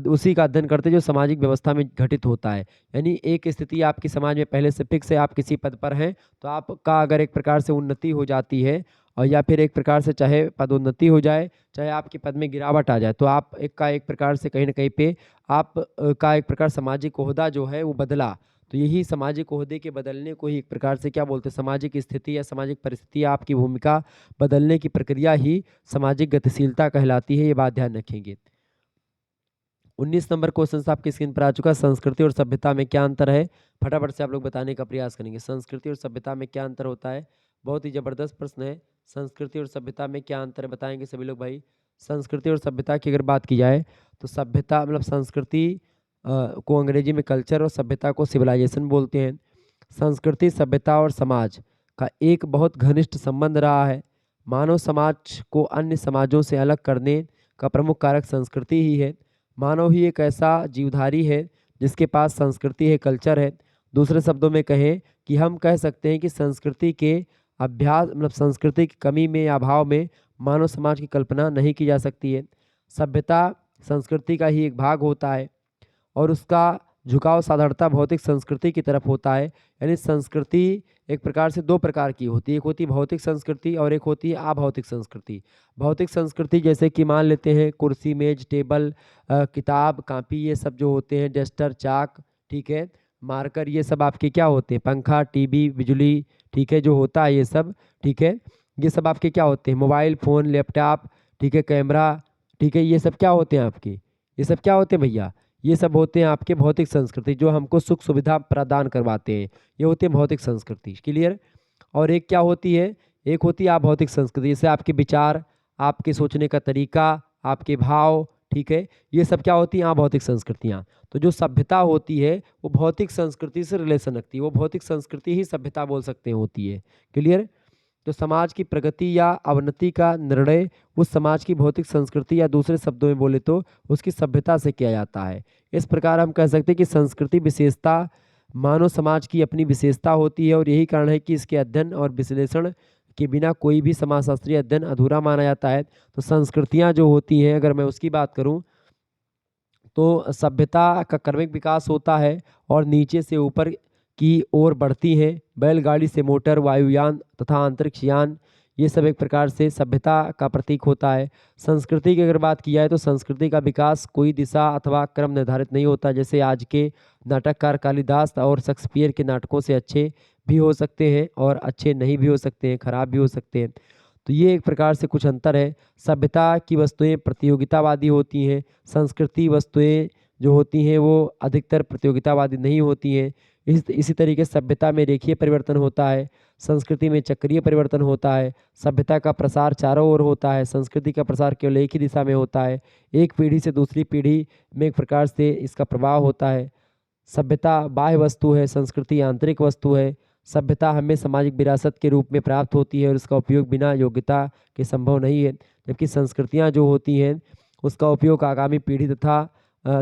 उसी का अध्ययन करते हैं जो सामाजिक व्यवस्था में घटित होता है। यानी एक स्थिति आपकी समाज में पहले से फिक्स है, आप किसी पद पर हैं, तो आपका अगर एक प्रकार से उन्नति हो जाती है और या फिर एक प्रकार से चाहे पदोन्नति हो जाए, चाहे आपके पद में गिरावट आ जाए, तो आप एक प्रकार से कहीं ना कहीं पे आप का एक प्रकार सामाजिक ओहदा जो है वो बदला। तो यही सामाजिक ओहदे के बदलने को ही एक प्रकार से क्या बोलते हैं, सामाजिक स्थिति या सामाजिक परिस्थिति, आपकी भूमिका बदलने की प्रक्रिया ही सामाजिक गतिशीलता कहलाती है। ये बात ध्यान रखेंगे। 19 नंबर क्वेश्चन आपकी स्क्रीन पर आ चुका है, संस्कृति और सभ्यता में क्या अंतर है? फटाफट से आप लोग बताने का प्रयास करेंगे। संस्कृति और सभ्यता में क्या अंतर होता है? बहुत ही जबरदस्त प्रश्न है। संस्कृति और सभ्यता में क्या अंतर है बताएंगे सभी लोग भाई। संस्कृति और सभ्यता की अगर बात की जाए तो सभ्यता मतलब संस्कृति को अंग्रेजी में कल्चर और सभ्यता को सिविलाइजेशन बोलते हैं। संस्कृति, सभ्यता और समाज का एक बहुत घनिष्ठ संबंध रहा है। मानव समाज को अन्य समाजों से अलग करने का प्रमुख कारक संस्कृति ही है। मानव ही एक ऐसा जीवधारी है जिसके पास संस्कृति है, कल्चर है। दूसरे शब्दों में कहें कि हम कह सकते हैं कि संस्कृति के अभ्यास मतलब संस्कृति की कमी में या अभाव में मानव समाज की कल्पना नहीं की जा सकती है। सभ्यता संस्कृति का ही एक भाग होता है और उसका झुकाव साधारणतः भौतिक संस्कृति की तरफ होता है। यानी संस्कृति एक प्रकार से दो प्रकार की होती है, एक होती है भौतिक संस्कृति और एक होती है अभौतिक संस्कृति। भौतिक संस्कृति जैसे कि मान लेते हैं कुर्सी, मेज, टेबल, किताब, कॉपी, ये सब जो होते हैं, डस्टर, चाक, ठीक है, मार्कर, ये सब आपके क्या होते हैं, पंखा, टीवी, बिजली, ठीक है, जो होता है ये सब, ठीक है, ये सब आपके क्या होते हैं, मोबाइल फ़ोन, लैपटॉप, ठीक है, कैमरा, ठीक है, ये सब क्या होते हैं आपके, ये सब क्या होते हैं भैया, ये सब होते हैं आपके भौतिक संस्कृति जो हमको सुख सुविधा प्रदान करवाते हैं। ये होती है भौतिक संस्कृति। क्लियर। और एक क्या होती है, एक होती है अभौतिक संस्कृति, जैसे आपके विचार, आपके सोचने का तरीका, आपके भाव, ठीक है, ये सब क्या होती हैं अभौतिक संस्कृतियाँ। तो जो सभ्यता होती है वो भौतिक संस्कृति से रिलेशन रखती है, वो भौतिक संस्कृति ही सभ्यता बोल सकते हैं होती है। क्लियर। तो समाज की प्रगति या अवनति का निर्णय उस समाज की भौतिक संस्कृति या दूसरे शब्दों में बोले तो उसकी सभ्यता से किया जाता है। इस प्रकार हम कह सकते हैं कि संस्कृति विशेषता मानव समाज की अपनी विशेषता होती है और यही कारण है कि इसके अध्ययन और विश्लेषण के बिना कोई भी समाजशास्त्रीय अध्ययन अधूरा माना जाता है। तो संस्कृतियाँ जो होती हैं, अगर मैं उसकी बात करूँ तो सभ्यता का क्रमिक विकास होता है और नीचे से ऊपर की ओर बढ़ती हैं। बैलगाड़ी से मोटर, वायुयान तथा अंतरिक्ष यान, ये सब एक प्रकार से सभ्यता का प्रतीक होता है। संस्कृति की अगर बात की जाए तो संस्कृति का विकास कोई दिशा अथवा क्रम निर्धारित नहीं होता। जैसे आज के नाटककार कालिदास और शेक्सपियर के नाटकों से अच्छे भी हो सकते हैं और अच्छे नहीं भी हो सकते हैं, खराब भी हो सकते हैं। तो ये एक प्रकार से कुछ अंतर है। सभ्यता की वस्तुएं प्रतियोगितावादी होती हैं, संस्कृति वस्तुएं जो होती हैं वो अधिकतर प्रतियोगितावादी नहीं होती हैं। इसी तरीके सभ्यता में रेखीय परिवर्तन होता है, संस्कृति में चक्रीय परिवर्तन होता है। सभ्यता का प्रसार चारों ओर होता है, संस्कृति का प्रसार केवल एक ही दिशा में होता है। एक पीढ़ी से दूसरी पीढ़ी में एक प्रकार से इसका प्रभाव होता है। सभ्यता बाह्य वस्तु है, संस्कृति आंतरिक वस्तु है। सभ्यता हमें सामाजिक विरासत के रूप में प्राप्त होती है और उसका उपयोग बिना योग्यता के संभव नहीं है, जबकि संस्कृतियाँ जो होती हैं उसका उपयोग आगामी पीढ़ी तथा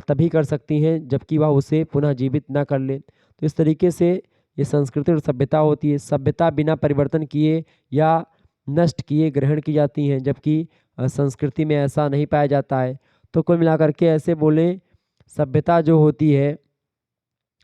तभी कर सकती हैं जबकि वह उसे पुनः जीवित न कर ले। तो इस तरीके से ये संस्कृति और सभ्यता होती है। सभ्यता बिना परिवर्तन किए या नष्ट किए ग्रहण की जाती हैं, जबकि संस्कृति में ऐसा नहीं पाया जाता है। तो कुल मिलाकर के ऐसे बोलें, सभ्यता जो होती है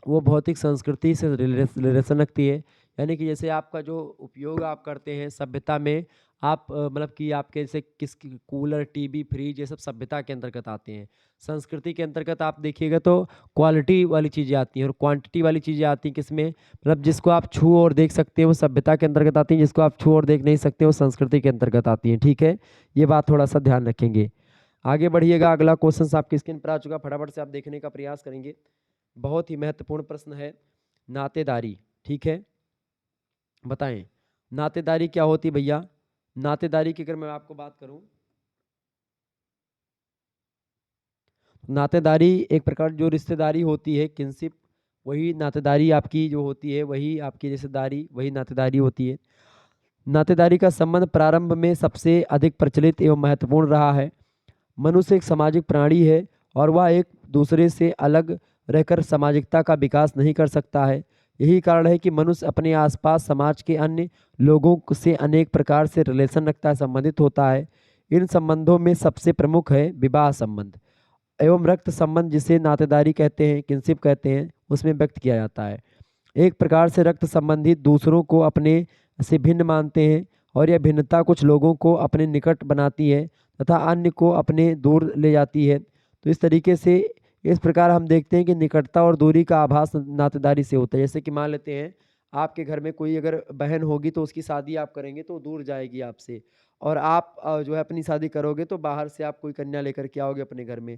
वो भौतिक संस्कृति से रिलेशन रखती है। यानी कि जैसे आपका जो उपयोग आप करते हैं सभ्यता में, आप मतलब कि आपके जैसे किस कूलर, टीवी, फ्रिज ये सब सभ्यता के अंतर्गत आते हैं। संस्कृति के अंतर्गत आप देखिएगा तो क्वालिटी वाली चीज़ें आती हैं और क्वांटिटी वाली चीज़ें आती हैं किसमें, मतलब जिसको आप छू और देख सकते हैं वो सभ्यता के अंतर्गत आती हैं, जिसको आप छू और देख नहीं सकते वो संस्कृति के अंतर्गत आती हैं। ठीक है, ये बात थोड़ा सा ध्यान रखेंगे। आगे बढ़िएगा, अगला क्वेश्चन आपकी स्क्रीन पर आ चुका, फटाफट से आप देखने का प्रयास करेंगे। बहुत ही महत्वपूर्ण प्रश्न है, नातेदारी। ठीक है, बताएं नातेदारी क्या होती है भैया। नातेदारी की अगर मैं आपको बात करूं, नातेदारी एक प्रकार जो रिश्तेदारी होती है, किनशिप, वही नातेदारी आपकी जो होती है, वही आपकी रिश्तेदारी, वही नातेदारी होती है। नातेदारी का संबंध प्रारंभ में सबसे अधिक प्रचलित एवं महत्वपूर्ण रहा है। मनुष्य एक सामाजिक प्राणी है और वह एक दूसरे से अलग रहकर सामाजिकता का विकास नहीं कर सकता है। यही कारण है कि मनुष्य अपने आसपास समाज के अन्य लोगों से अनेक प्रकार से रिलेशन रखता है, संबंधित होता है। इन संबंधों में सबसे प्रमुख है विवाह संबंध एवं रक्त संबंध, जिसे नातेदारी कहते हैं, किनशिप कहते हैं, उसमें व्यक्त किया जाता है। एक प्रकार से रक्त संबंधी दूसरों को अपने से भिन्न मानते हैं और यह भिन्नता कुछ लोगों को अपने निकट बनाती है तथा अन्य को अपने दूर ले जाती है। तो इस तरीके से इस प्रकार हम देखते हैं कि निकटता और दूरी का आभास नातेदारी से होता है। जैसे कि मान लेते हैं आपके घर में कोई अगर बहन होगी तो उसकी शादी आप करेंगे तो दूर जाएगी आपसे, और आप जो है अपनी शादी करोगे तो बाहर से आप कोई कन्या लेकर के आओगे अपने घर में,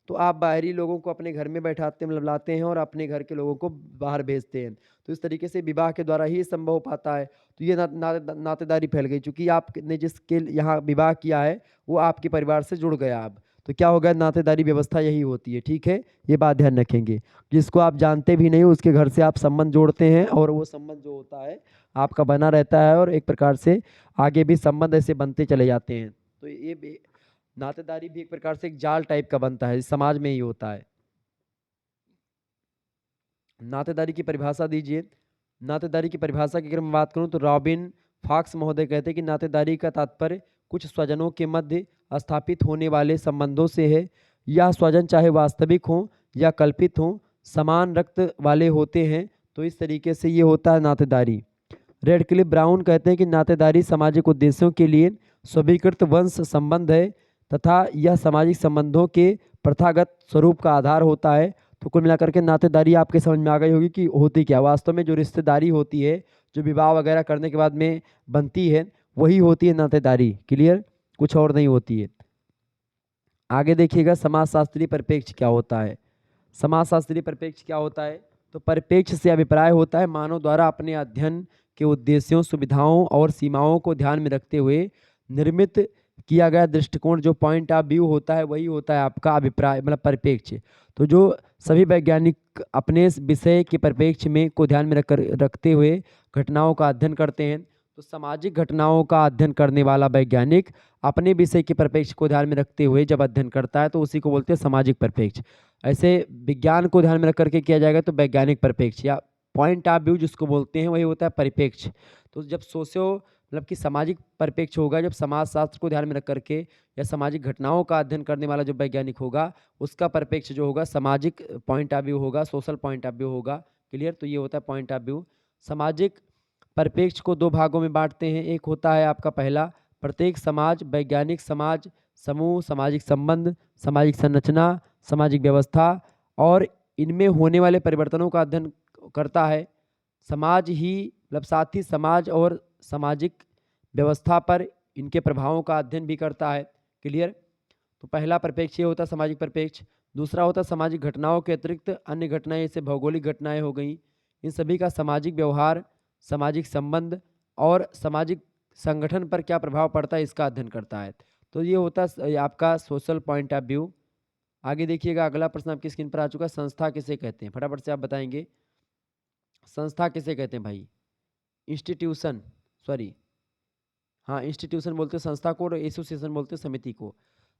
तो आप बाहरी लोगों को अपने घर में बैठाते मतलब लाते हैं और अपने घर के लोगों को बाहर भेजते हैं। तो इस तरीके से विवाह के द्वारा ही संभव हो पाता है। तो ये नातेदारी फैल गई, चूँकि आपने जिसके यहाँ विवाह किया है वो आपके परिवार से जुड़ गया अब, तो क्या हो गया, नातेदारी व्यवस्था यही होती है। ठीक है, ये बात ध्यान रखेंगे। जिसको आप जानते भी नहीं उसके घर से आप संबंध जोड़ते हैं और वो संबंध जो होता है आपका बना रहता है और एक प्रकार से आगे भी संबंध ऐसे बनते चले जाते हैं। तो ये नातेदारी भी एक प्रकार से एक जाल टाइप का बनता है, समाज में ही होता है। नातेदारी की परिभाषा दीजिए। नातेदारी की परिभाषा की अगर मैं बात करूं तो रॉबिन फॉक्स महोदय कहते हैं कि नातेदारी का तात्पर्य कुछ स्वजनों के मध्य स्थापित होने वाले संबंधों से है। यह स्वजन चाहे वास्तविक हों या कल्पित हों, समान रक्त वाले होते हैं। तो इस तरीके से ये होता है नातेदारी। रेडक्लिफ ब्राउन कहते हैं कि नातेदारी सामाजिक उद्देश्यों के लिए स्वीकृत वंश संबंध है तथा यह सामाजिक संबंधों के प्रथागत स्वरूप का आधार होता है। तो कुल मिलाकर के नातेदारी आपके समझ में आ गई होगी कि होती क्या। वास्तव में जो रिश्तेदारी होती है, जो विवाह वगैरह करने के बाद में बनती है, वही होती है नातेदारी। क्लियर, कुछ और नहीं होती है। आगे देखिएगा, समाजशास्त्रीय परिप्रेक्ष्य क्या होता है। समाजशास्त्रीय परिप्रेक्ष्य क्या होता है, तो परिप्रेक्ष्य से अभिप्राय होता है मानव द्वारा अपने अध्ययन के उद्देश्यों, सुविधाओं और सीमाओं को ध्यान में रखते हुए निर्मित किया गया दृष्टिकोण। जो पॉइंट ऑफ व्यू होता है वही होता है आपका अभिप्राय, मतलब परिप्रेक्ष्य। तो जो सभी वैज्ञानिक अपने विषय के परिप्रेक्ष्य में को ध्यान में रखते हुए घटनाओं का अध्ययन करते हैं। तो सामाजिक घटनाओं का अध्ययन करने वाला वैज्ञानिक अपने विषय के परिप्रेक्ष्य को ध्यान में रखते हुए जब अध्ययन करता है तो उसी को बोलते हैं सामाजिक परिप्रेक्ष्य। ऐसे विज्ञान को ध्यान में रख करके किया जाएगा तो वैज्ञानिक परिप्रेक्ष्य या पॉइंट ऑफ व्यू जिसको बोलते हैं वही होता है परिप्रेक्ष्य। तो जब सोशियो मतलब कि सामाजिक परिप्रेक्ष्य होगा, जब समाजशास्त्र को ध्यान में रख करके या सामाजिक घटनाओं का अध्ययन करने वाला जो वैज्ञानिक होगा उसका परिप्रेक्ष्य जो होगा सामाजिक पॉइंट ऑफ व्यू होगा, सोशल पॉइंट ऑफ व्यू होगा। क्लियर, तो ये होता है पॉइंट ऑफ व्यू। सामाजिक परिप्रेक्ष्य को दो भागों में बांटते हैं। एक होता है आपका पहला प्रत्येक समाज, वैज्ञानिक समाज समूह, सामाजिक संबंध, सामाजिक संरचना, सामाजिक व्यवस्था और इनमें होने वाले परिवर्तनों का अध्ययन करता है। समाज ही मतलब साथ ही समाज और सामाजिक व्यवस्था पर इनके प्रभावों का अध्ययन भी करता है। क्लियर? तो पहला परिप्रेक्ष्य होता है सामाजिक परिप्रेक्ष्य। दूसरा होता है सामाजिक घटनाओं के अतिरिक्त अन्य घटनाएं, जैसे भौगोलिक घटनाएं हो गई। इन सभी का सामाजिक व्यवहार, सामाजिक संबंध और सामाजिक संगठन पर क्या प्रभाव पड़ता है, इसका अध्ययन करता है। तो ये होता है आपका सोशल पॉइंट ऑफ व्यू। आगे देखिएगा, अगला प्रश्न आपकी स्क्रीन पर आ चुका है। संस्था किसे कहते हैं? फटाफट से आप बताएंगे। संस्था किसे कहते हैं भाई? इंस्टीट्यूशन, सॉरी, हाँ इंस्टीट्यूशन बोलते हैं संस्था को, और एसोसिएशन बोलते हैं समिति को।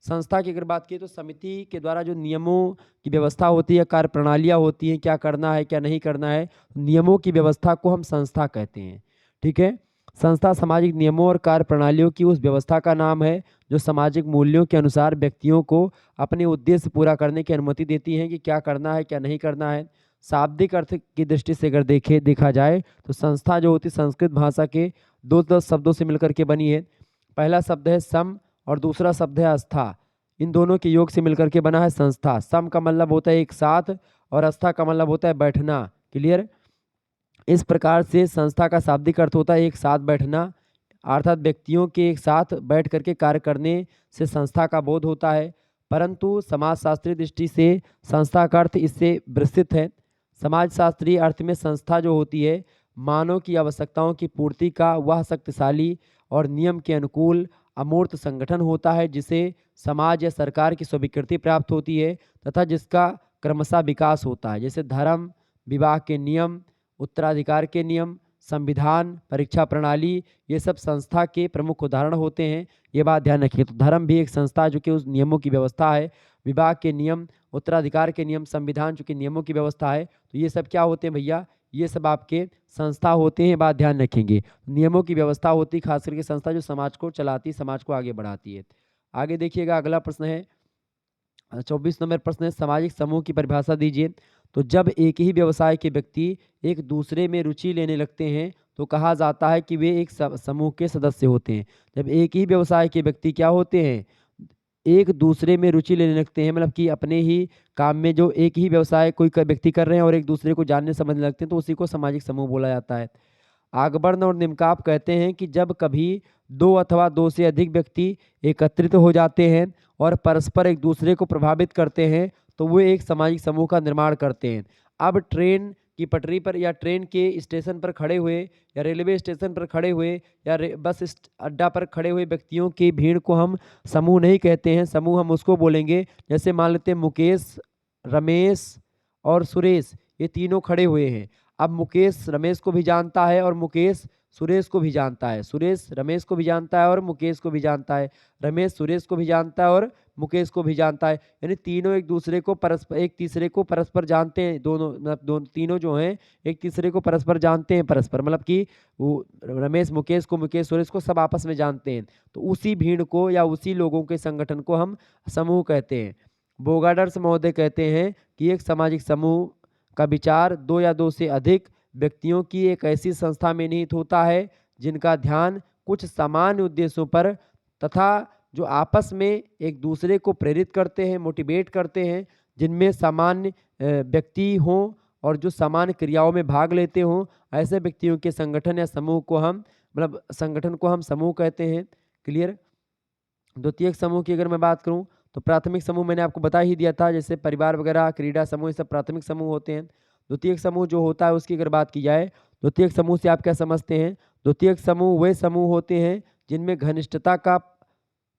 संस्था की अगर बात की तो समिति के द्वारा जो नियमों की व्यवस्था होती है, कार्य प्रणालियाँ होती हैं, क्या करना है क्या नहीं करना है, नियमों की व्यवस्था को हम संस्था कहते हैं। ठीक है? संस्था सामाजिक नियमों और कार्य प्रणालियों की उस व्यवस्था का नाम है जो सामाजिक मूल्यों के अनुसार व्यक्तियों को अपने उद्देश्य पूरा करने की अनुमति देती है कि क्या करना है क्या नहीं करना है। शाब्दिक अर्थ की दृष्टि से अगर देखा जाए तो संस्था जो होती है संस्कृत भाषा के दो शब्दों से मिलकर के बनी है। पहला शब्द है सम और दूसरा शब्द है आस्था। इन दोनों के योग से मिलकर के बना है संस्था। सम का मतलब होता है एक साथ और आस्था का मतलब होता है बैठना। क्लियर? इस प्रकार से संस्था का शाब्दिक अर्थ होता है एक साथ बैठना, अर्थात व्यक्तियों के एक साथ बैठ करके कार्य करने से संस्था का बोध होता है। परंतु समाजशास्त्रीय दृष्टि से संस्था का अर्थ इससे विस्तृत है। समाजशास्त्रीय अर्थ में संस्था जो होती है मानव की आवश्यकताओं की पूर्ति का वह शक्तिशाली और नियम के अनुकूल अमूर्त संगठन होता है जिसे समाज या सरकार की स्वीकृति प्राप्त होती है तथा जिसका क्रमशः विकास होता है। जैसे धर्म, विवाह के नियम, उत्तराधिकार के नियम, संविधान, परीक्षा प्रणाली, ये सब संस्था के प्रमुख उदाहरण होते हैं। ये बात ध्यान रखिए। तो धर्म भी एक संस्था है जो कि उस नियमों की व्यवस्था है। विवाह के नियम, उत्तराधिकार के नियम, संविधान जो कि नियमों की व्यवस्था है। तो ये सब क्या होते हैं भैया? ये सब आपके संस्था होते हैं। बात ध्यान रखेंगे। नियमों की व्यवस्था होती है खास करके संस्था जो समाज को चलाती, समाज को आगे बढ़ाती है। आगे देखिएगा, अगला प्रश्न है 24 नंबर प्रश्न है, सामाजिक समूह की परिभाषा दीजिए। तो जब एक ही व्यवसाय के व्यक्ति एक दूसरे में रुचि लेने लगते हैं तो कहा जाता है कि वे एक समूह के सदस्य होते हैं। जब एक ही व्यवसाय के व्यक्ति क्या होते हैं, एक दूसरे में रुचि लेने लगते हैं, मतलब कि अपने ही काम में जो एक ही व्यवसाय कोई व्यक्ति कर रहे हैं और एक दूसरे को जानने समझने लगते हैं, तो उसी को सामाजिक समूह बोला जाता है। आगबर्न और निम्काप कहते हैं कि जब कभी दो अथवा दो से अधिक व्यक्ति एकत्रित हो जाते हैं और परस्पर एक दूसरे को प्रभावित करते हैं तो वो एक सामाजिक समूह का निर्माण करते हैं। अब ट्रेन की पटरी पर या ट्रेन के स्टेशन पर खड़े हुए या रेलवे स्टेशन पर खड़े हुए या बस अड्डा पर खड़े हुए व्यक्तियों की भीड़ को हम समूह नहीं कहते हैं। समूह हम उसको बोलेंगे, जैसे मान लेते हैं मुकेश, रमेश और सुरेश, ये तीनों खड़े हुए हैं। अब मुकेश रमेश को भी जानता है और मुकेश सुरेश को भी जानता है, सुरेश रमेश को भी जानता है और मुकेश को भी जानता है, रमेश सुरेश को भी जानता है और मुकेश को भी जानता है। यानी तीनों एक दूसरे को परस्पर, एक तीसरे को परस्पर जानते हैं। दोनों मतलब तीनों जो हैं एक तीसरे को परस्पर जानते हैं। परस्पर मतलब कि वो रमेश मुकेश को, मुकेश सुरेश को सब आपस में जानते हैं। तो उसी भीड़ को या उसी लोगों के संगठन को हम समूह कहते हैं। बोगाडर्स महोदय कहते हैं कि एक सामाजिक समूह का विचार दो या दो से अधिक व्यक्तियों की एक ऐसी संस्था में निहित होता है जिनका ध्यान कुछ सामान्य उद्देश्यों पर तथा जो आपस में एक दूसरे को प्रेरित करते हैं, मोटिवेट करते हैं, जिनमें सामान्य व्यक्ति हों और जो सामान्य क्रियाओं में भाग लेते हों, ऐसे व्यक्तियों के संगठन या समूह को हम मतलब संगठन को हम समूह कहते हैं। क्लियर? द्वितीयक समूह की अगर मैं बात करूं तो प्राथमिक समूह मैंने आपको बता ही दिया था, जैसे परिवार वगैरह, क्रीड़ा समूह, ये सब प्राथमिक समूह होते हैं। द्वितीयक समूह जो होता है उसकी अगर बात की जाए, द्वितीयक समूह से आप क्या समझते हैं? द्वितीयक समूह वे समूह होते हैं जिनमें घनिष्ठता का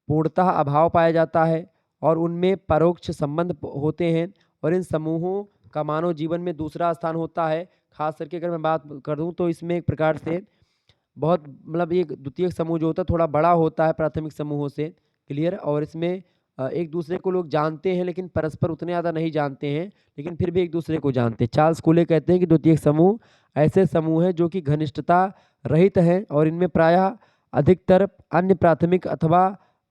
पूर्णतः अभाव पाया जाता है और उनमें परोक्ष संबंध होते हैं और इन समूहों का मानव जीवन में दूसरा स्थान होता है। खास करके अगर मैं बात करूं तो इसमें एक प्रकार से बहुत मतलब ये द्वितीयक समूह जो होता है थोड़ा बड़ा होता है प्राथमिक समूहों से। क्लियर? और इसमें एक दूसरे को लोग जानते हैं लेकिन परस्पर उतने ज़्यादा नहीं जानते हैं, लेकिन फिर भी एक दूसरे को जानते हैं। चार्ल्स कूले कहते हैं कि द्वितीयक समूह ऐसे समूह हैं जो कि घनिष्ठता रहित हैं और इनमें प्रायः अधिकतर अन्य प्राथमिक अथवा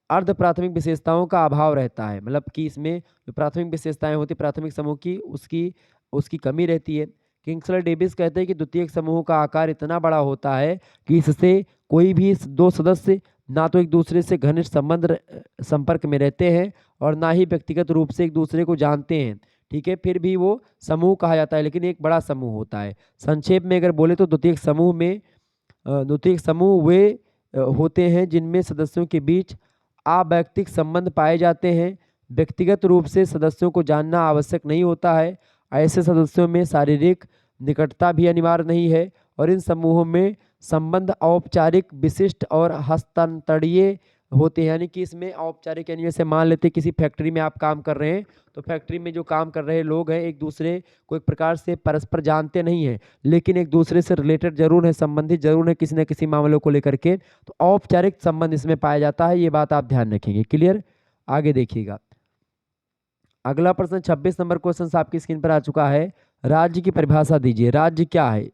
अर्ध प्राथमिक विशेषताओं का अभाव रहता है। मतलब कि इसमें जो प्राथमिक विशेषताएं होती प्राथमिक समूह की उसकी उसकी कमी रहती है। किंग्सले डेविस कहते हैं कि द्वितीयक समूह का आकार इतना बड़ा होता है कि इससे कोई भी दो सदस्य ना तो एक दूसरे से घनिष्ठ संपर्क में रहते हैं और ना ही व्यक्तिगत रूप से एक दूसरे को जानते हैं। ठीक है? फिर भी वो समूह कहा जाता है, लेकिन एक बड़ा समूह होता है। संक्षेप में अगर बोले तो द्वितीयक समूह वे होते हैं जिनमें सदस्यों के बीच अवैयक्तिक संबंध पाए जाते हैं। व्यक्तिगत रूप से सदस्यों को जानना आवश्यक नहीं होता है। ऐसे सदस्यों में शारीरिक निकटता भी अनिवार्य नहीं है और इन समूहों में संबंध औपचारिक, विशिष्ट और हस्तांतरणीय होते हैं। यानी कि इसमें औपचारिक, यानी जैसे मान लेते किसी फैक्ट्री में आप काम कर रहे हैं, तो फैक्ट्री में जो काम कर रहे लोग हैं एक दूसरे को एक प्रकार से परस्पर जानते नहीं हैं, लेकिन एक दूसरे से रिलेटेड जरूर है, संबंधित जरूर है किसी न किसी मामलों को लेकर के। तो औपचारिक संबंध इसमें पाया जाता है, ये बात आप ध्यान रखेंगे। क्लियर? आगे देखिएगा। अगला प्रश्न 26 नंबर क्वेश्चन आपकी स्क्रीन पर आ चुका है। राज्य की परिभाषा दीजिए। राज्य क्या है?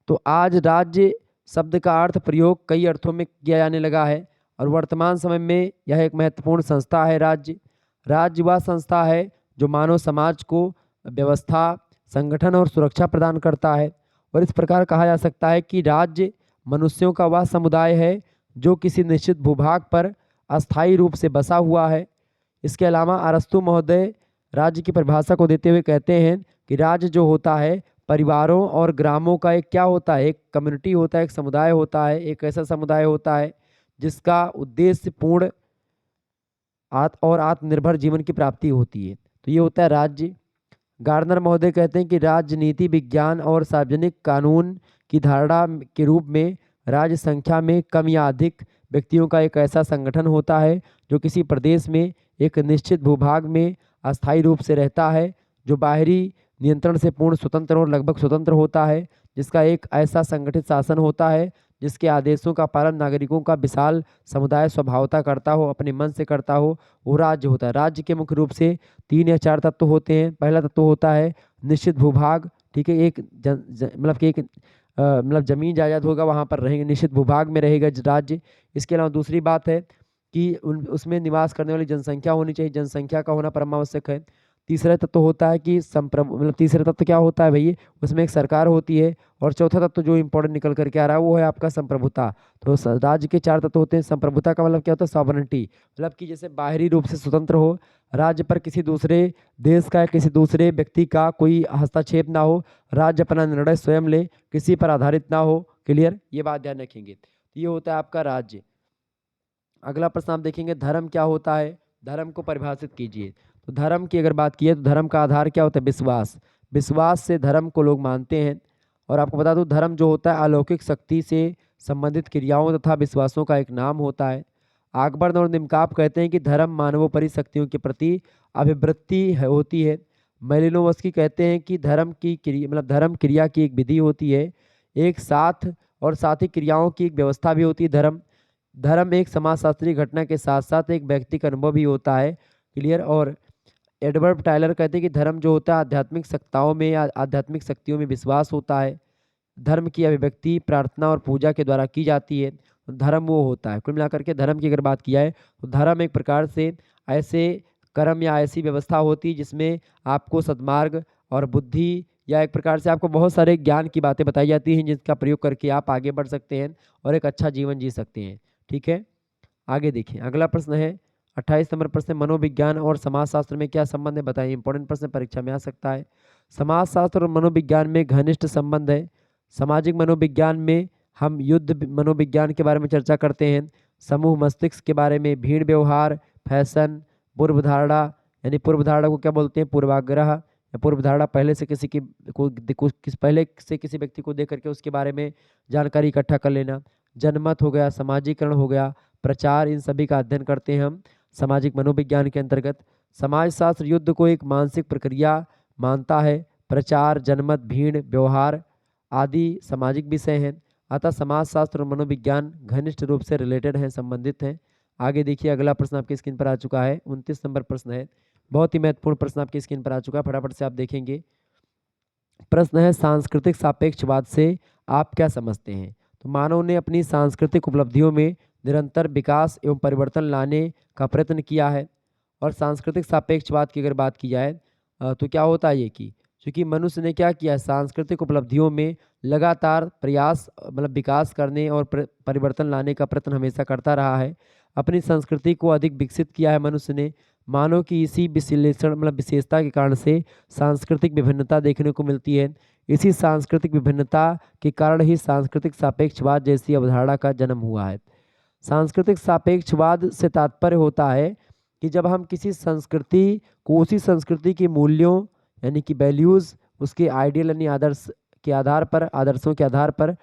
तो आज राज्य शब्द का अर्थ प्रयोग कई अर्थों में किया जाने लगा है और वर्तमान समय में यह एक महत्वपूर्ण संस्था है। राज्य वह संस्था है जो मानव समाज को व्यवस्था, संगठन और सुरक्षा प्रदान करता है। और इस प्रकार कहा जा सकता है कि राज्य मनुष्यों का वह समुदाय है जो किसी निश्चित भूभाग पर अस्थायी रूप से बसा हुआ है। इसके अलावा अरस्तु महोदय राज्य की परिभाषा को देते हुए कहते हैं कि राज्य जो होता है परिवारों और ग्रामों का एक क्या होता है, एक कम्युनिटी होता है, एक समुदाय होता है, एक ऐसा समुदाय होता है जिसका उद्देश्य पूर्ण और आत्मनिर्भर जीवन की प्राप्ति होती है। तो ये होता है राज्य। गार्डनर महोदय कहते हैं कि राजनीति विज्ञान और सार्वजनिक कानून की धारणा के रूप में राज्य संख्या में कम या अधिक व्यक्तियों का एक ऐसा संगठन होता है जो किसी प्रदेश में एक निश्चित भूभाग में अस्थायी रूप से रहता है, जो बाहरी नियंत्रण से पूर्ण स्वतंत्र और लगभग स्वतंत्र होता है, जिसका एक ऐसा संगठित शासन होता है जिसके आदेशों का पालन नागरिकों का विशाल समुदाय स्वभावतः करता हो, अपने मन से करता हो, वो राज्य होता है। राज्य के मुख्य रूप से 3 या 4 तत्व होते हैं। पहला तत्व होता है निश्चित भूभाग, ठीक है, एक मतलब कि एक मतलब जमीन जायदाद होगा, वहाँ पर रहेंगे, निश्चित भूभाग में रहेगा राज्य। इसके अलावा दूसरी बात है कि उसमें निवास करने वाली जनसंख्या होनी चाहिए, जनसंख्या का होना परम आवश्यक है। तीसरा तत्व होता है कि मतलब तीसरा तत्व क्या होता है भैया, उसमें एक सरकार होती है। और चौथा तत्व जो इंपॉर्टेंट निकल करके आ रहा है वो है आपका संप्रभुता। तो राज्य के 4 तत्व होते हैं। संप्रभुता का मतलब क्या होता है? सॉवरेनिटी, मतलब कि जैसे बाहरी रूप से स्वतंत्र हो, राज्य पर किसी दूसरे देश का या किसी दूसरे व्यक्ति का कोई हस्तक्षेप ना हो, राज्य अपना निर्णय स्वयं ले, किसी पर आधारित ना हो। क्लियर? ये बात ध्यान रखेंगे। तो ये होता है आपका राज्य। अगला प्रश्न आप देखेंगे, धर्म क्या होता है? धर्म को परिभाषित कीजिए। तो धर्म की अगर बात की तो धर्म का आधार क्या होता है? विश्वास। विश्वास से धर्म को लोग मानते हैं। और आपको बता दूं धर्म जो होता है अलौकिक शक्ति से संबंधित क्रियाओं तथा विश्वासों का एक नाम होता है। अकबर और निमकाप कहते हैं कि धर्म मानवोपरि शक्तियों के प्रति अभिवृत्ति होती है। मेलिनोवस्की कहते हैं कि धर्म की क्रिया मतलब धर्म क्रिया की एक विधि होती है, एक साथ और साथ ही क्रियाओं की एक व्यवस्था भी होती है। धर्म एक समाजशास्त्रीय घटना के साथ साथ एक व्यक्तिगत अनुभव भी होता है। क्लियर? और एडवर्ड टायलर कहते हैं कि धर्म जो होता है आध्यात्मिक सत्ताओं में या आध्यात्मिक शक्तियों में विश्वास होता है। धर्म की अभिव्यक्ति प्रार्थना और पूजा के द्वारा की जाती है। धर्म वो होता है। कुल मिलाकर के धर्म की अगर बात किया है तो धर्म एक प्रकार से ऐसे कर्म या ऐसी व्यवस्था होती है जिसमें आपको सद्मार्ग और बुद्धि या एक प्रकार से आपको बहुत सारे ज्ञान की बातें बताई जाती हैं जिसका प्रयोग करके आप आगे बढ़ सकते हैं और एक अच्छा जीवन जी सकते हैं। ठीक है, आगे देखिए। अगला प्रश्न है 28 नंबर प्रश्न, मनोविज्ञान और समाजशास्त्र में क्या संबंध है बताइए। इंपॉर्टेंट प्रश्न परीक्षा में आ सकता है। समाजशास्त्र और मनोविज्ञान में घनिष्ठ संबंध है। सामाजिक मनोविज्ञान में हम युद्ध मनोविज्ञान के बारे में चर्चा करते हैं, समूह मस्तिष्क के बारे में, भीड़ व्यवहार, फैशन, पूर्वधारणा, यानी पूर्वधारणा को क्या बोलते हैं? पूर्वाग्रह या पूर्वधारणा, पहले से किसी की पहले से किसी व्यक्ति को देख करके उसके बारे में जानकारी इकट्ठा कर लेना। जनमत हो गया, सामाजिकरण हो गया, प्रचार, इन सभी का अध्ययन करते हैं हम सामाजिक मनोविज्ञान के अंतर्गत। समाजशास्त्र युद्ध को एक मानसिक प्रक्रिया मानता है। प्रचार, जनमत, भीड़ व्यवहार आदि सामाजिक विषय हैं। अतः समाजशास्त्र और मनोविज्ञान घनिष्ठ रूप से रिलेटेड हैं, संबंधित हैं। आगे देखिए, अगला प्रश्न आपकी स्क्रीन पर आ चुका है। 29 नंबर प्रश्न है, बहुत ही महत्वपूर्ण प्रश्न आपकी स्क्रीन पर आ चुका है, फटाफट से आप देखेंगे। प्रश्न है, सांस्कृतिक सापेक्षवाद से आप क्या समझते हैं? तो मानव ने अपनी सांस्कृतिक उपलब्धियों में निरंतर विकास एवं परिवर्तन लाने का प्रयत्न किया है। और सांस्कृतिक सापेक्षवाद की अगर बात की जाए तो क्या होता है ये कि क्योंकि मनुष्य ने क्या किया है, सांस्कृतिक उपलब्धियों में लगातार प्रयास मतलब विकास करने और परिवर्तन लाने का प्रयत्न हमेशा करता रहा है। अपनी संस्कृति को अधिक विकसित किया है मनुष्य ने। मानव की इसी विश्लेषण मतलब विशेषता के कारण से सांस्कृतिक विभिन्नता देखने को मिलती है। इसी सांस्कृतिक विभिन्नता के कारण ही सांस्कृतिक सापेक्षवाद जैसी अवधारणा का जन्म हुआ है। सांस्कृतिक सापेक्षवाद से तात्पर्य होता है कि जब हम किसी संस्कृति को उसी संस्कृति के मूल्यों यानी कि वैल्यूज़, उसके आइडियल यानी आदर्श के आधार पर, आदर्शों के आधार पर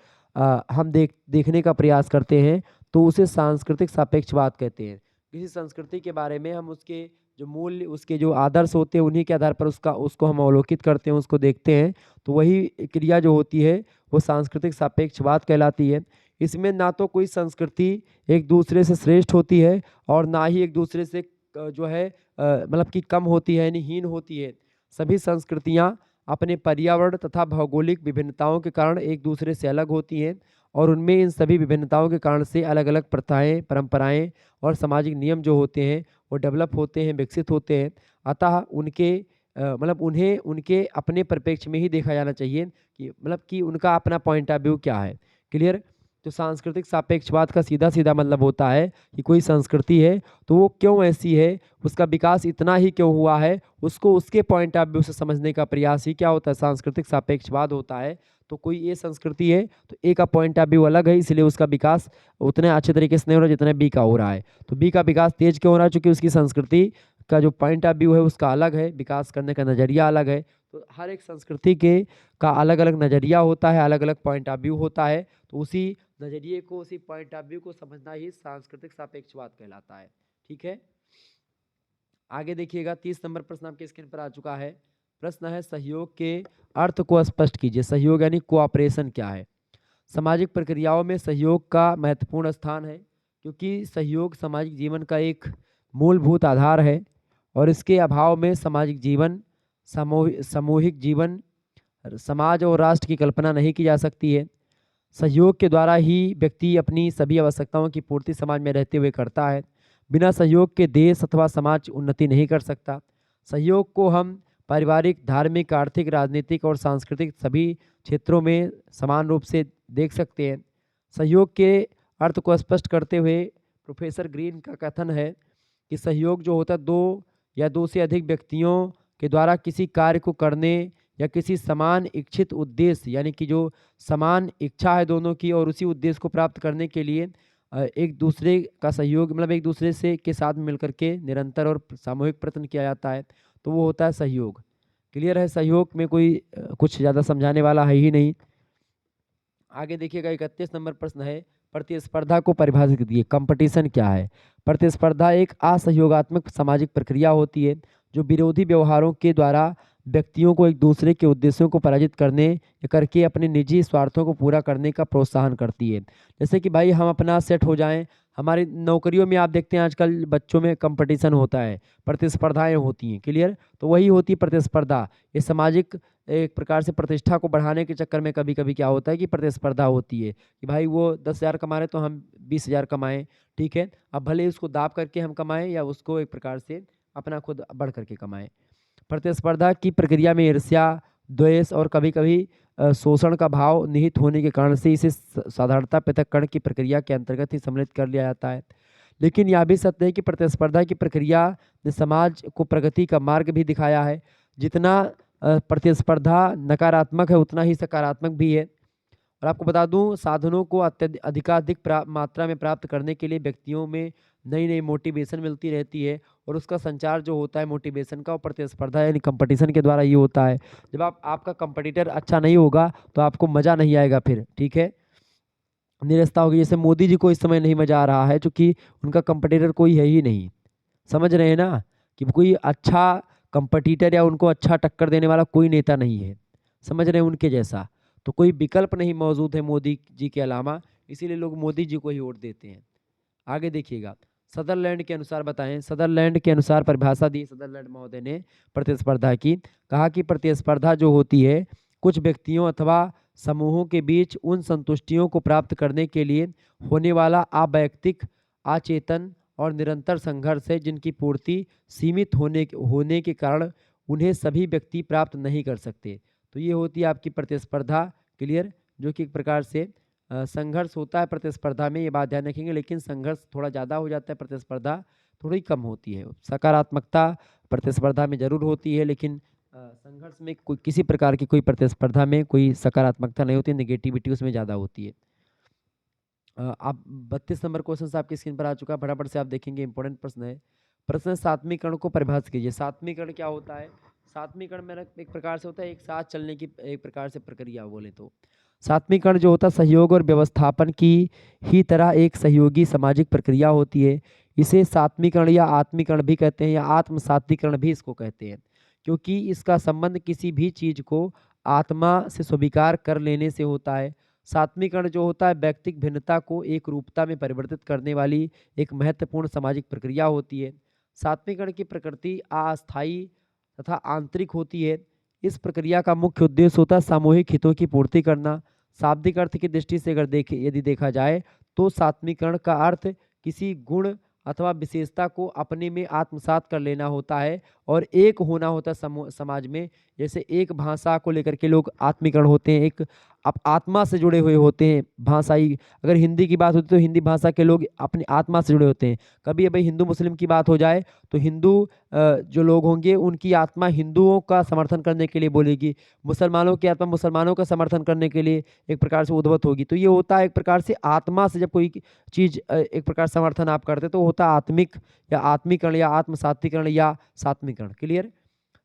हम देखने का प्रयास करते हैं, तो उसे सांस्कृतिक सापेक्षवाद कहते हैं। किसी संस्कृति के बारे में हम उसके जो मूल्य, उसके जो आदर्श होते हैं, उन्हीं के आधार पर उसको हम अवलोकित करते हैं, उसको देखते हैं, तो वही क्रिया जो होती है वो सांस्कृतिक सापेक्षवाद कहलाती है। इसमें ना तो कोई संस्कृति एक दूसरे से श्रेष्ठ होती है और ना ही एक दूसरे से जो है मतलब कि कम होती है यानी हीन होती है। सभी संस्कृतियाँ अपने पर्यावरण तथा भौगोलिक विभिन्नताओं के कारण एक दूसरे से अलग होती हैं और उनमें इन सभी विभिन्नताओं के कारण से अलग अलग प्रथाएं, परंपराएं और सामाजिक नियम जो होते हैं वो डेवलप होते हैं, विकसित होते हैं। अतः उनके मतलब उन्हें उनके अपने परिप्रेक्ष्य में ही देखा जाना चाहिए कि मतलब कि उनका अपना पॉइंट ऑफ व्यू क्या है। क्लियर? तो सांस्कृतिक सापेक्षवाद का सीधा सीधा मतलब होता है कि कोई संस्कृति है तो वो क्यों ऐसी है, उसका विकास इतना ही क्यों हुआ है, उसको उसके पॉइंट ऑफ व्यू से समझने का प्रयास ही क्या होता है, सांस्कृतिक सापेक्षवाद होता है। तो कोई ए संस्कृति है तो ए का पॉइंट ऑफ व्यू अलग है, इसलिए उसका विकास उतने अच्छे तरीके से नहीं हो रहा जितना बी का हो रहा है। तो बी का विकास तेज क्यों हो रहा है, क्योंकि उसकी संस्कृति का जो पॉइंट ऑफ व्यू है उसका अलग है, विकास करने का नज़रिया अलग है। तो हर एक संस्कृति के का अलग अलग नज़रिया होता है, अलग अलग पॉइंट ऑफ व्यू होता है। तो उसी नज़रिए को, उसी पॉइंट ऑफ व्यू को समझना ही सांस्कृतिक सापेक्षवाद कहलाता है। ठीक है, आगे देखिएगा 30 नंबर प्रश्न आपके स्क्रीन पर आ चुका है। प्रश्न है सहयोग के अर्थ को स्पष्ट कीजिए। सहयोग यानी कोऑपरेशन क्या है? सामाजिक प्रक्रियाओं में सहयोग का महत्वपूर्ण स्थान है, क्योंकि सहयोग सामाजिक जीवन का एक मूलभूत आधार है और इसके अभाव में सामाजिक जीवन, सामूहिक जीवन, समाज और राष्ट्र की कल्पना नहीं की जा सकती है। सहयोग के द्वारा ही व्यक्ति अपनी सभी आवश्यकताओं की पूर्ति समाज में रहते हुए करता है। बिना सहयोग के देश अथवा समाज उन्नति नहीं कर सकता। सहयोग को हम पारिवारिक, धार्मिक, आर्थिक, राजनीतिक और सांस्कृतिक सभी क्षेत्रों में समान रूप से देख सकते हैं। सहयोग के अर्थ को स्पष्ट करते हुए प्रोफेसर ग्रीन का कथन है कि सहयोग जो होता है दो या दो से अधिक व्यक्तियों के द्वारा किसी कार्य को करने या किसी समान इच्छित उद्देश्य यानी कि जो समान इच्छा है दोनों की और उसी उद्देश्य को प्राप्त करने के लिए एक दूसरे का सहयोग मतलब एक दूसरे से के साथ मिलकर के निरंतर और सामूहिक प्रयत्न किया जाता है, तो वो होता है सहयोग। क्लियर है? सहयोग में कोई कुछ ज़्यादा समझाने वाला है ही नहीं। आगे देखिएगा 31 नंबर प्रश्न है, प्रतिस्पर्धा को परिभाषित कीजिए। कंपटीशन क्या है? प्रतिस्पर्धा एक असहयोगात्मक सामाजिक प्रक्रिया होती है जो विरोधी व्यवहारों के द्वारा व्यक्तियों को एक दूसरे के उद्देश्यों को पराजित करने या करके अपने निजी स्वार्थों को पूरा करने का प्रोत्साहन करती है। जैसे कि भाई हम अपना सेट हो जाएं, हमारी नौकरियों में आप देखते हैं आजकल बच्चों में कंपटीशन होता है, प्रतिस्पर्धाएं होती हैं। क्लियर? तो वही होती है प्रतिस्पर्धा। ये सामाजिक एक प्रकार से प्रतिष्ठा को बढ़ाने के चक्कर में कभी कभी क्या होता है कि प्रतिस्पर्धा होती है कि भाई वो 10,000 कमा रहे तो हम 20,000 कमाएं। ठीक है, अब भले उसको दाब करके हम कमाएं या उसको एक प्रकार से अपना खुद बढ़ करके कमाएं। प्रतिस्पर्धा की प्रक्रिया में ईर्ष्या, द्वेष और कभी कभी शोषण का भाव निहित होने के कारण से इसे साधारणता पृथक्करण की प्रक्रिया के अंतर्गत ही सम्मिलित कर लिया जाता है। लेकिन यह भी सत्य है कि प्रतिस्पर्धा की प्रक्रिया ने समाज को प्रगति का मार्ग भी दिखाया है। जितना प्रतिस्पर्धा नकारात्मक है उतना ही सकारात्मक भी है। और आपको बता दूं, साधनों को अधिकाधिक मात्रा में प्राप्त करने के लिए व्यक्तियों में नई नई मोटिवेशन मिलती रहती है और उसका संचार जो होता है मोटिवेशन का और प्रतिस्पर्धा यानी कंपटीशन के द्वारा ये होता है। जब आपका कंपटीटर अच्छा नहीं होगा तो आपको मज़ा नहीं आएगा फिर। ठीक है, निरस्ता होगी। जैसे मोदी जी को इस समय नहीं मज़ा आ रहा है क्योंकि उनका कंपटीटर कोई है ही नहीं। समझ रहे हैं ना कि कोई अच्छा कंपटीटर या उनको अच्छा टक्कर देने वाला कोई नेता नहीं है। समझ रहे हैं? उनके जैसा तो कोई विकल्प नहीं मौजूद है मोदी जी के अलावा, इसीलिए लोग मोदी जी को ही वोट देते हैं। आगे देखिएगा, सदरलैंड के अनुसार बताएं। सदरलैंड के अनुसार परिभाषा दी सदरलैंड महोदय ने प्रतिस्पर्धा की। कहा कि प्रतिस्पर्धा जो होती है कुछ व्यक्तियों अथवा समूहों के बीच उन संतुष्टियों को प्राप्त करने के लिए होने वाला अवैयक्तिक, अचेतन और निरंतर संघर्ष है जिनकी पूर्ति सीमित होने के कारण उन्हें सभी व्यक्ति प्राप्त नहीं कर सकते। तो ये होती है आपकी प्रतिस्पर्धा। क्लियर? जो कि एक प्रकार से संघर्ष होता है प्रतिस्पर्धा में, ये बात ध्यान रखेंगे। लेकिन संघर्ष थोड़ा ज़्यादा हो जाता है, प्रतिस्पर्धा थोड़ी कम होती है। सकारात्मकता प्रतिस्पर्धा में जरूर होती है, लेकिन संघर्ष में कोई किसी प्रकार की कोई प्रतिस्पर्धा में कोई सकारात्मकता नहीं होती, नेगेटिविटी उसमें ज़्यादा होती है। आप 32 नंबर क्वेश्चन आपकी स्क्रीन पर आ चुका है, फटाफट से आप देखेंगे, इंपॉर्टेंट प्रश्न है। प्रश्न है, सात्विकरण को परिभाषित कीजिए। सात्विकरण क्या होता है? सात्विकरण मेरा एक प्रकार से होता है एक साथ चलने की एक प्रकार से प्रक्रिया बोले तो। सात्विकरण जो होता है सहयोग और व्यवस्थापन की ही तरह एक सहयोगी सामाजिक प्रक्रिया होती है। इसे सात्विकरण या आत्मीकरण भी कहते हैं या आत्म सात्विकरण भी इसको कहते हैं, क्योंकि इसका संबंध किसी भी चीज को आत्मा से स्वीकार कर लेने से होता है। सात्विकरण जो होता है व्यक्तिक भिन्नता को एक रूपता में परिवर्तित करने वाली एक महत्वपूर्ण सामाजिक प्रक्रिया होती है। सात्विकरण की प्रकृति अस्थायी तथा आंतरिक होती है। इस प्रक्रिया का मुख्य उद्देश्य होता है सामूहिक हितों की पूर्ति करना। शाब्दिक अर्थ की दृष्टि से अगर यदि देखा जाए तो सात्विकरण का अर्थ किसी गुण अथवा विशेषता को अपने में आत्मसात कर लेना होता है और एक होना होता है समाज में। जैसे एक भाषा को लेकर के लोग आत्मीकरण होते हैं, एक आत्मा से जुड़े हुए होते हैं भाषाई। अगर हिंदी की बात होती तो हिंदी भाषा के लोग अपनी आत्मा से जुड़े होते हैं। कभी अभी हिंदू मुस्लिम की बात हो जाए तो हिंदू जो लोग होंगे उनकी आत्मा हिंदुओं का समर्थन करने के लिए बोलेगी, मुसलमानों की आत्मा मुसलमानों का समर्थन करने के लिए एक प्रकार से उद्भत होगी। तो ये होता है एक प्रकार से आत्मा से जब कोई चीज़ एक प्रकार समर्थन आप करते तो होता आत्मिक या आत्मीकरण या आत्मसात्विकरण या सात्विकरण। क्लियर?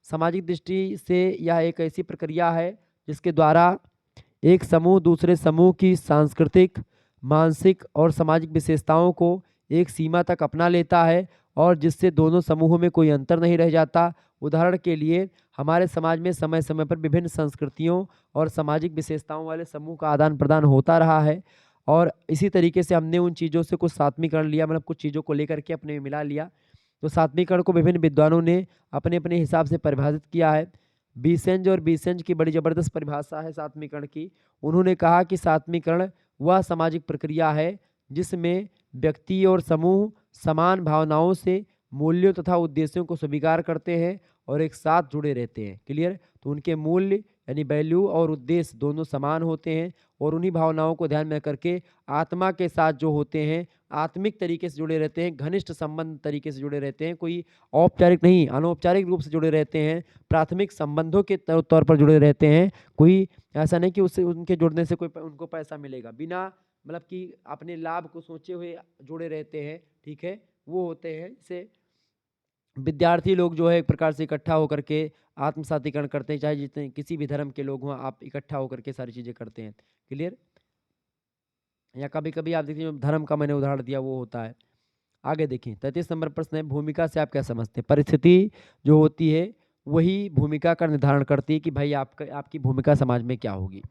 सामाजिक दृष्टि से यह एक ऐसी प्रक्रिया है जिसके द्वारा एक समूह दूसरे समूह की सांस्कृतिक, मानसिक और सामाजिक विशेषताओं को एक सीमा तक अपना लेता है और जिससे दोनों समूहों में कोई अंतर नहीं रह जाता। उदाहरण के लिए हमारे समाज में समय समय पर विभिन्न संस्कृतियों और सामाजिक विशेषताओं वाले समूह का आदान प्रदान होता रहा है और इसी तरीके से हमने उन चीज़ों से कुछ सात्विकरण लिया, मतलब कुछ चीज़ों को लेकर के अपने में मिला लिया। तो सात्विकरण को विभिन्न विद्वानों ने अपने अपने हिसाब से परिभाषित किया है। बीसेंज और बीसेंज की बड़ी ज़बरदस्त परिभाषा है सात्विकरण की। उन्होंने कहा कि सात्विकरण वह सामाजिक प्रक्रिया है जिसमें व्यक्ति और समूह समान भावनाओं से मूल्यों तथा उद्देश्यों को स्वीकार करते हैं और एक साथ जुड़े रहते हैं। क्लियर? तो उनके मूल्य यानी वैल्यू और उद्देश्य दोनों समान होते हैं और उन्हीं भावनाओं को ध्यान में करके आत्मा के साथ जो होते हैं आत्मिक तरीके से जुड़े रहते हैं, घनिष्ठ संबंध तरीके से जुड़े रहते हैं, कोई औपचारिक नहीं अनौपचारिक रूप से जुड़े रहते हैं, प्राथमिक संबंधों के तौर पर जुड़े रहते हैं। कोई ऐसा नहीं कि उससे उनके जुड़ने से कोई उनको पैसा मिलेगा, बिना मतलब कि अपने लाभ को सोचे हुए जुड़े रहते हैं। ठीक है? वो होते हैं जैसे विद्यार्थी लोग जो है एक प्रकार से इकट्ठा होकर के आत्मसातीकरण करते हैं, चाहे जितने किसी भी धर्म के लोग हों, आप इकट्ठा होकर के सारी चीज़ें करते हैं। क्लियर? या कभी-कभी आप देखिए जो धर्म का मैंने उदाहरण दिया वो होता है। आगे देखिए 33 नंबर प्रश्न है, भूमिका से आप क्या समझते हैं? परिस्थिति जो होती है वही भूमिका का निर्धारण करती है कि भाई आपका आपकी भूमिका समाज में क्या होगी।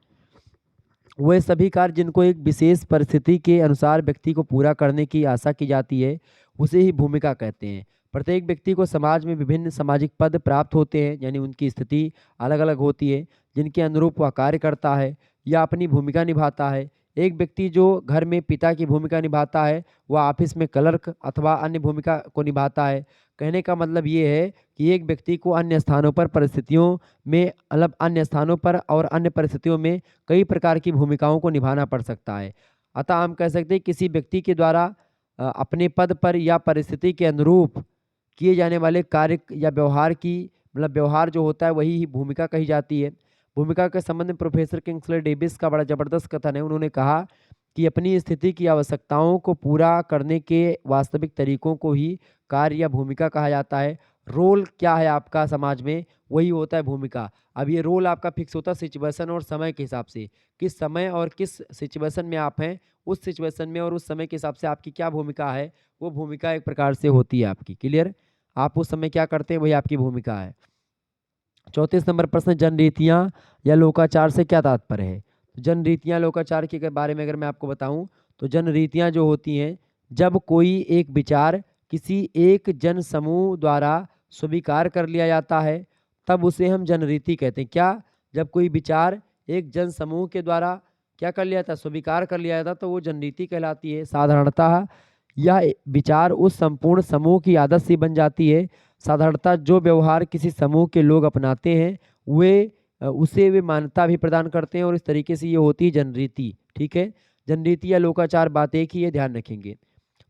वह सभी कार्य जिनको एक विशेष परिस्थिति के अनुसार व्यक्ति को पूरा करने की आशा की जाती है उसे ही भूमिका कहते हैं। प्रत्येक व्यक्ति को समाज में विभिन्न सामाजिक पद प्राप्त होते हैं, यानी उनकी स्थिति अलग अलग होती है जिनके अनुरूप वह कार्य करता है या अपनी भूमिका निभाता है। एक व्यक्ति जो घर में पिता की भूमिका निभाता है वह ऑफिस में क्लर्क अथवा अन्य भूमिका को निभाता है। कहने का मतलब ये है कि एक व्यक्ति को अन्य स्थानों पर परिस्थितियों में मतलब अन्य स्थानों पर और अन्य परिस्थितियों में कई प्रकार की भूमिकाओं को निभाना पड़ सकता है। अतः हम कह सकते हैं किसी व्यक्ति के द्वारा अपने पद पर या परिस्थिति के अनुरूप किए जाने वाले कार्य या व्यवहार की मतलब व्यवहार जो होता है वही भूमिका कही जाती है। भूमिका के संबंध में प्रोफेसर किंग्सले डेविस का बड़ा ज़बरदस्त कथन है। उन्होंने कहा कि अपनी स्थिति की आवश्यकताओं को पूरा करने के वास्तविक तरीकों को ही कार्य या भूमिका कहा जाता है। रोल क्या है आपका समाज में, वही होता है भूमिका। अब ये रोल आपका फिक्स होता है सिचुएशन और समय के हिसाब से, किस समय और किस सिचुएशन में आप हैं, उस सिचुएशन में और उस समय के हिसाब से आपकी क्या भूमिका है, वो भूमिका एक प्रकार से होती है आपकी। क्लियर? आप उस समय क्या करते हैं वही आपकी भूमिका है। 34 नंबर प्रश्न, जनरीतियाँ या लोकाचार से क्या तात्पर्य है? जनरीतियाँ लोकाचार के बारे में अगर मैं आपको बताऊं तो जनरीतियाँ जो होती हैं जब कोई एक विचार किसी एक जन समूह द्वारा स्वीकार कर लिया जाता है तब उसे हम जनरीति कहते हैं। क्या? जब कोई विचार एक जन समूह के द्वारा क्या कर लिया था, स्वीकार कर लिया जाता तो वो जनरीति कहलाती है। साधारणतः यह विचार उस संपूर्ण समूह की आदत सी बन जाती है। साधारणतः जो व्यवहार किसी समूह के लोग अपनाते हैं उसे वे मान्यता भी प्रदान करते हैं और इस तरीके से ये होती है जनरीति। ठीक है? जनरीति या लोकाचार बात एक ही है, ध्यान रखेंगे।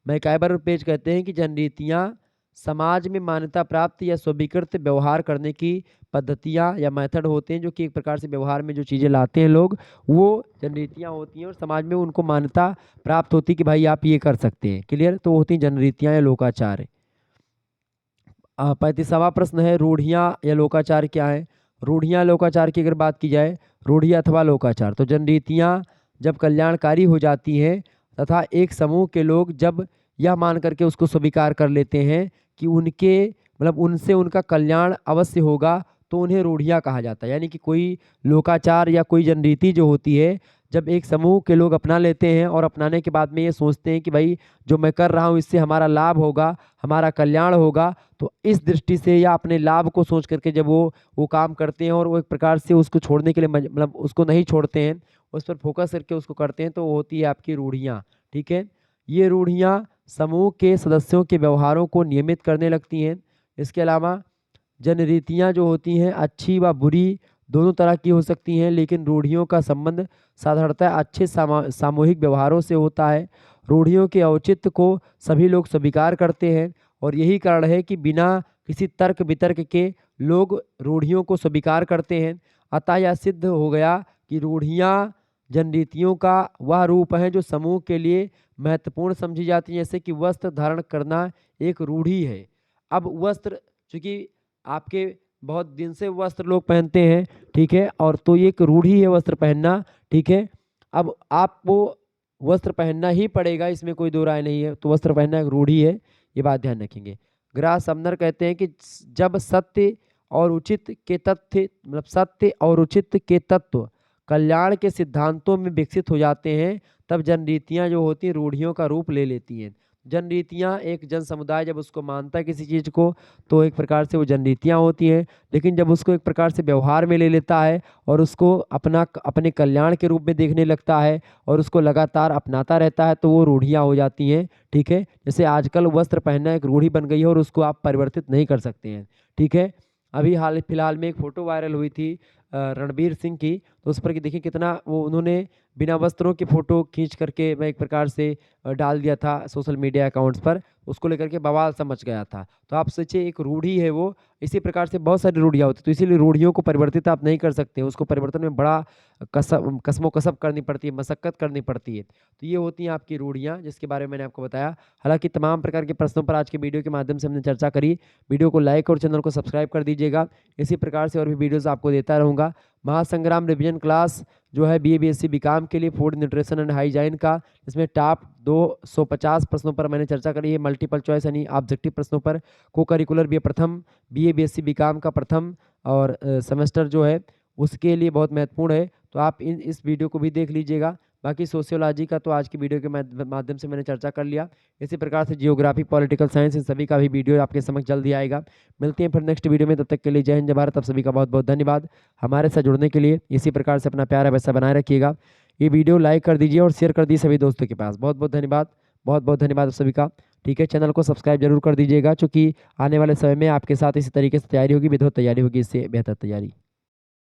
मैकाइबर और पेज कहते हैं कि जनरीतियाँ समाज में मान्यता प्राप्त या स्वीकृत व्यवहार करने की पद्धतियाँ या मेथड होते हैं, जो कि एक प्रकार से व्यवहार में जो चीज़ें लाते हैं लोग, वो जनरीतियाँ होती हैं और समाज में उनको मान्यता प्राप्त होती है कि भाई आप ये कर सकते हैं। क्लियर? तो होती हैं जनरीतियाँ या लोकाचार। 35वां प्रश्न है, रूढ़ियाँ या लोकाचार क्या है? रूढ़ियाँ लोकाचार की अगर बात की जाए, रूढ़ियाँ अथवा लोकाचार, तो जनरीतियाँ जब कल्याणकारी हो जाती हैं तथा एक समूह के लोग जब यह मान करके उसको स्वीकार कर लेते हैं कि उनके मतलब उनसे उनका कल्याण अवश्य होगा, तो उन्हें रूढ़ियाँ कहा जाता है। यानी कि कोई लोकाचार या कोई जनरीति जो होती है, जब एक समूह के लोग अपना लेते हैं और अपनाने के बाद में ये सोचते हैं कि भाई जो मैं कर रहा हूँ इससे हमारा लाभ होगा, हमारा कल्याण होगा, तो इस दृष्टि से या अपने लाभ को सोच करके जब वो काम करते हैं और वो एक प्रकार से उसको छोड़ने के लिए मतलब उसको नहीं छोड़ते हैं, उस पर फोकस करके उसको करते हैं, तो वो होती है आपकी रूढ़ियाँ। ठीक है? ये रूढ़ियाँ समूह के सदस्यों के व्यवहारों को नियमित करने लगती हैं। इसके अलावा जनरीतियाँ जो होती हैं अच्छी व बुरी दोनों तरह की हो सकती हैं, लेकिन रूढ़ियों का संबंध साधारणतः अच्छे सामूहिक व्यवहारों से होता है। रूढ़ियों के औचित्य को सभी लोग स्वीकार करते हैं और यही कारण है कि बिना किसी तर्क वितर्क के लोग रूढ़ियों को स्वीकार करते हैं। अतः यह सिद्ध हो गया कि रूढ़ियाँ जनरीतियों का वह रूप है जो समूह के लिए महत्वपूर्ण समझी जाती है, जैसे कि वस्त्र धारण करना एक रूढ़ी है। अब वस्त्र चूँकि आपके बहुत दिन से वस्त्र लोग पहनते हैं, ठीक है? और तो ये एक रूढ़ी है वस्त्र पहनना, ठीक है? अब आपको वस्त्र पहनना ही पड़ेगा, इसमें कोई दो राय नहीं है, तो वस्त्र पहनना एक रूढ़ी है, ये बात ध्यान रखेंगे। ग्राह समनर कहते हैं कि जब सत्य और उचित के तथ्य मतलब सत्य और उचित के तत्व कल्याण के सिद्धांतों में विकसित हो जाते हैं, तब जनरीतियाँ जो होती हैं रूढ़ियों का रूप ले लेती हैं। जनरीतियाँ एक जन समुदाय जब उसको मानता है किसी चीज़ को, तो एक प्रकार से वो जनरीतियाँ होती हैं, लेकिन जब उसको एक प्रकार से व्यवहार में ले लेता है और उसको अपने कल्याण के रूप में देखने लगता है और उसको लगातार अपनाता रहता है, तो वो रूढ़ियाँ हो जाती हैं। ठीक है? जैसे आजकल वस्त्र पहनना एक रूढ़ी बन गई है और उसको आप परिवर्तित नहीं कर सकते हैं। ठीक है? अभी हाल फिलहाल में एक फ़ोटो वायरल हुई थी रणबीर सिंह की, तो उस पर कि देखिए कितना वो उन्होंने बिना वस्त्रों की फ़ोटो खींच करके मैं एक प्रकार से डाल दिया था सोशल मीडिया अकाउंट्स पर, उसको लेकर के बवाल सा मच गया था। तो आप सोचिए एक रूढ़ी है वो, इसी प्रकार से बहुत सारी रूढ़ियाँ होती हैं, तो इसीलिए रूढ़ियों को परिवर्तित आप नहीं कर सकते, उसको परिवर्तन में बड़ा कसम-ओ-कसब करनी पड़ती है, मशक्कत करनी पड़ती है। तो ये होती हैं आपकी रूढ़ियाँ, जिसके बारे में मैंने आपको बताया। हालाँकि तमाम प्रकार के प्रश्नों पर आज के वीडियो के माध्यम से हमने चर्चा करी। वीडियो को लाइक और चैनल को सब्सक्राइब कर दीजिएगा। इसी प्रकार से और भी वीडियोज़ आपको देता रहूँगा। महासंग्राम रिवीजन क्लास जो है बीए बीएससी बीकॉम के लिए फूड न्यूट्रिशन एंड हाइजीन का, इसमें टॉप 250 प्रश्नों पर मैंने चर्चा करी है, मल्टीपल चॉइस यानी ऑब्जेक्टिव प्रश्नों पर। को करिकुलर बीए प्रथम बीए बीएससी बीकॉम का प्रथम और सेमेस्टर जो है उसके लिए बहुत महत्वपूर्ण है, तो आप इस वीडियो को भी देख लीजिएगा। बाकी सोशियोलॉजी का तो आज की वीडियो के माध्यम से मैंने चर्चा कर लिया। इसी प्रकार से जियोग्राफी, पॉलिटिकल साइंस, इन सभी का भी वीडियो आपके समक्ष जल्द ही आएगा। मिलते हैं फिर नेक्स्ट वीडियो में, तब तक के लिए जय हिंद जय भारत। आप सभी का बहुत बहुत धन्यवाद हमारे साथ जुड़ने के लिए। इसी प्रकार से अपना प्यार वैसा बनाए रखिएगा। ये वीडियो लाइक कर दीजिए और शेयर कर दीजिए सभी दोस्तों के पास। बहुत बहुत धन्यवाद, बहुत बहुत धन्यवाद आप सभी का। ठीक है? चैनल को सब्सक्राइब जरूर कर दीजिएगा, क्योंकि आने वाले समय में आपके साथ इसी तरीके से तैयारी होगी, विधिवत तैयारी होगी, इससे बेहतर तैयारी।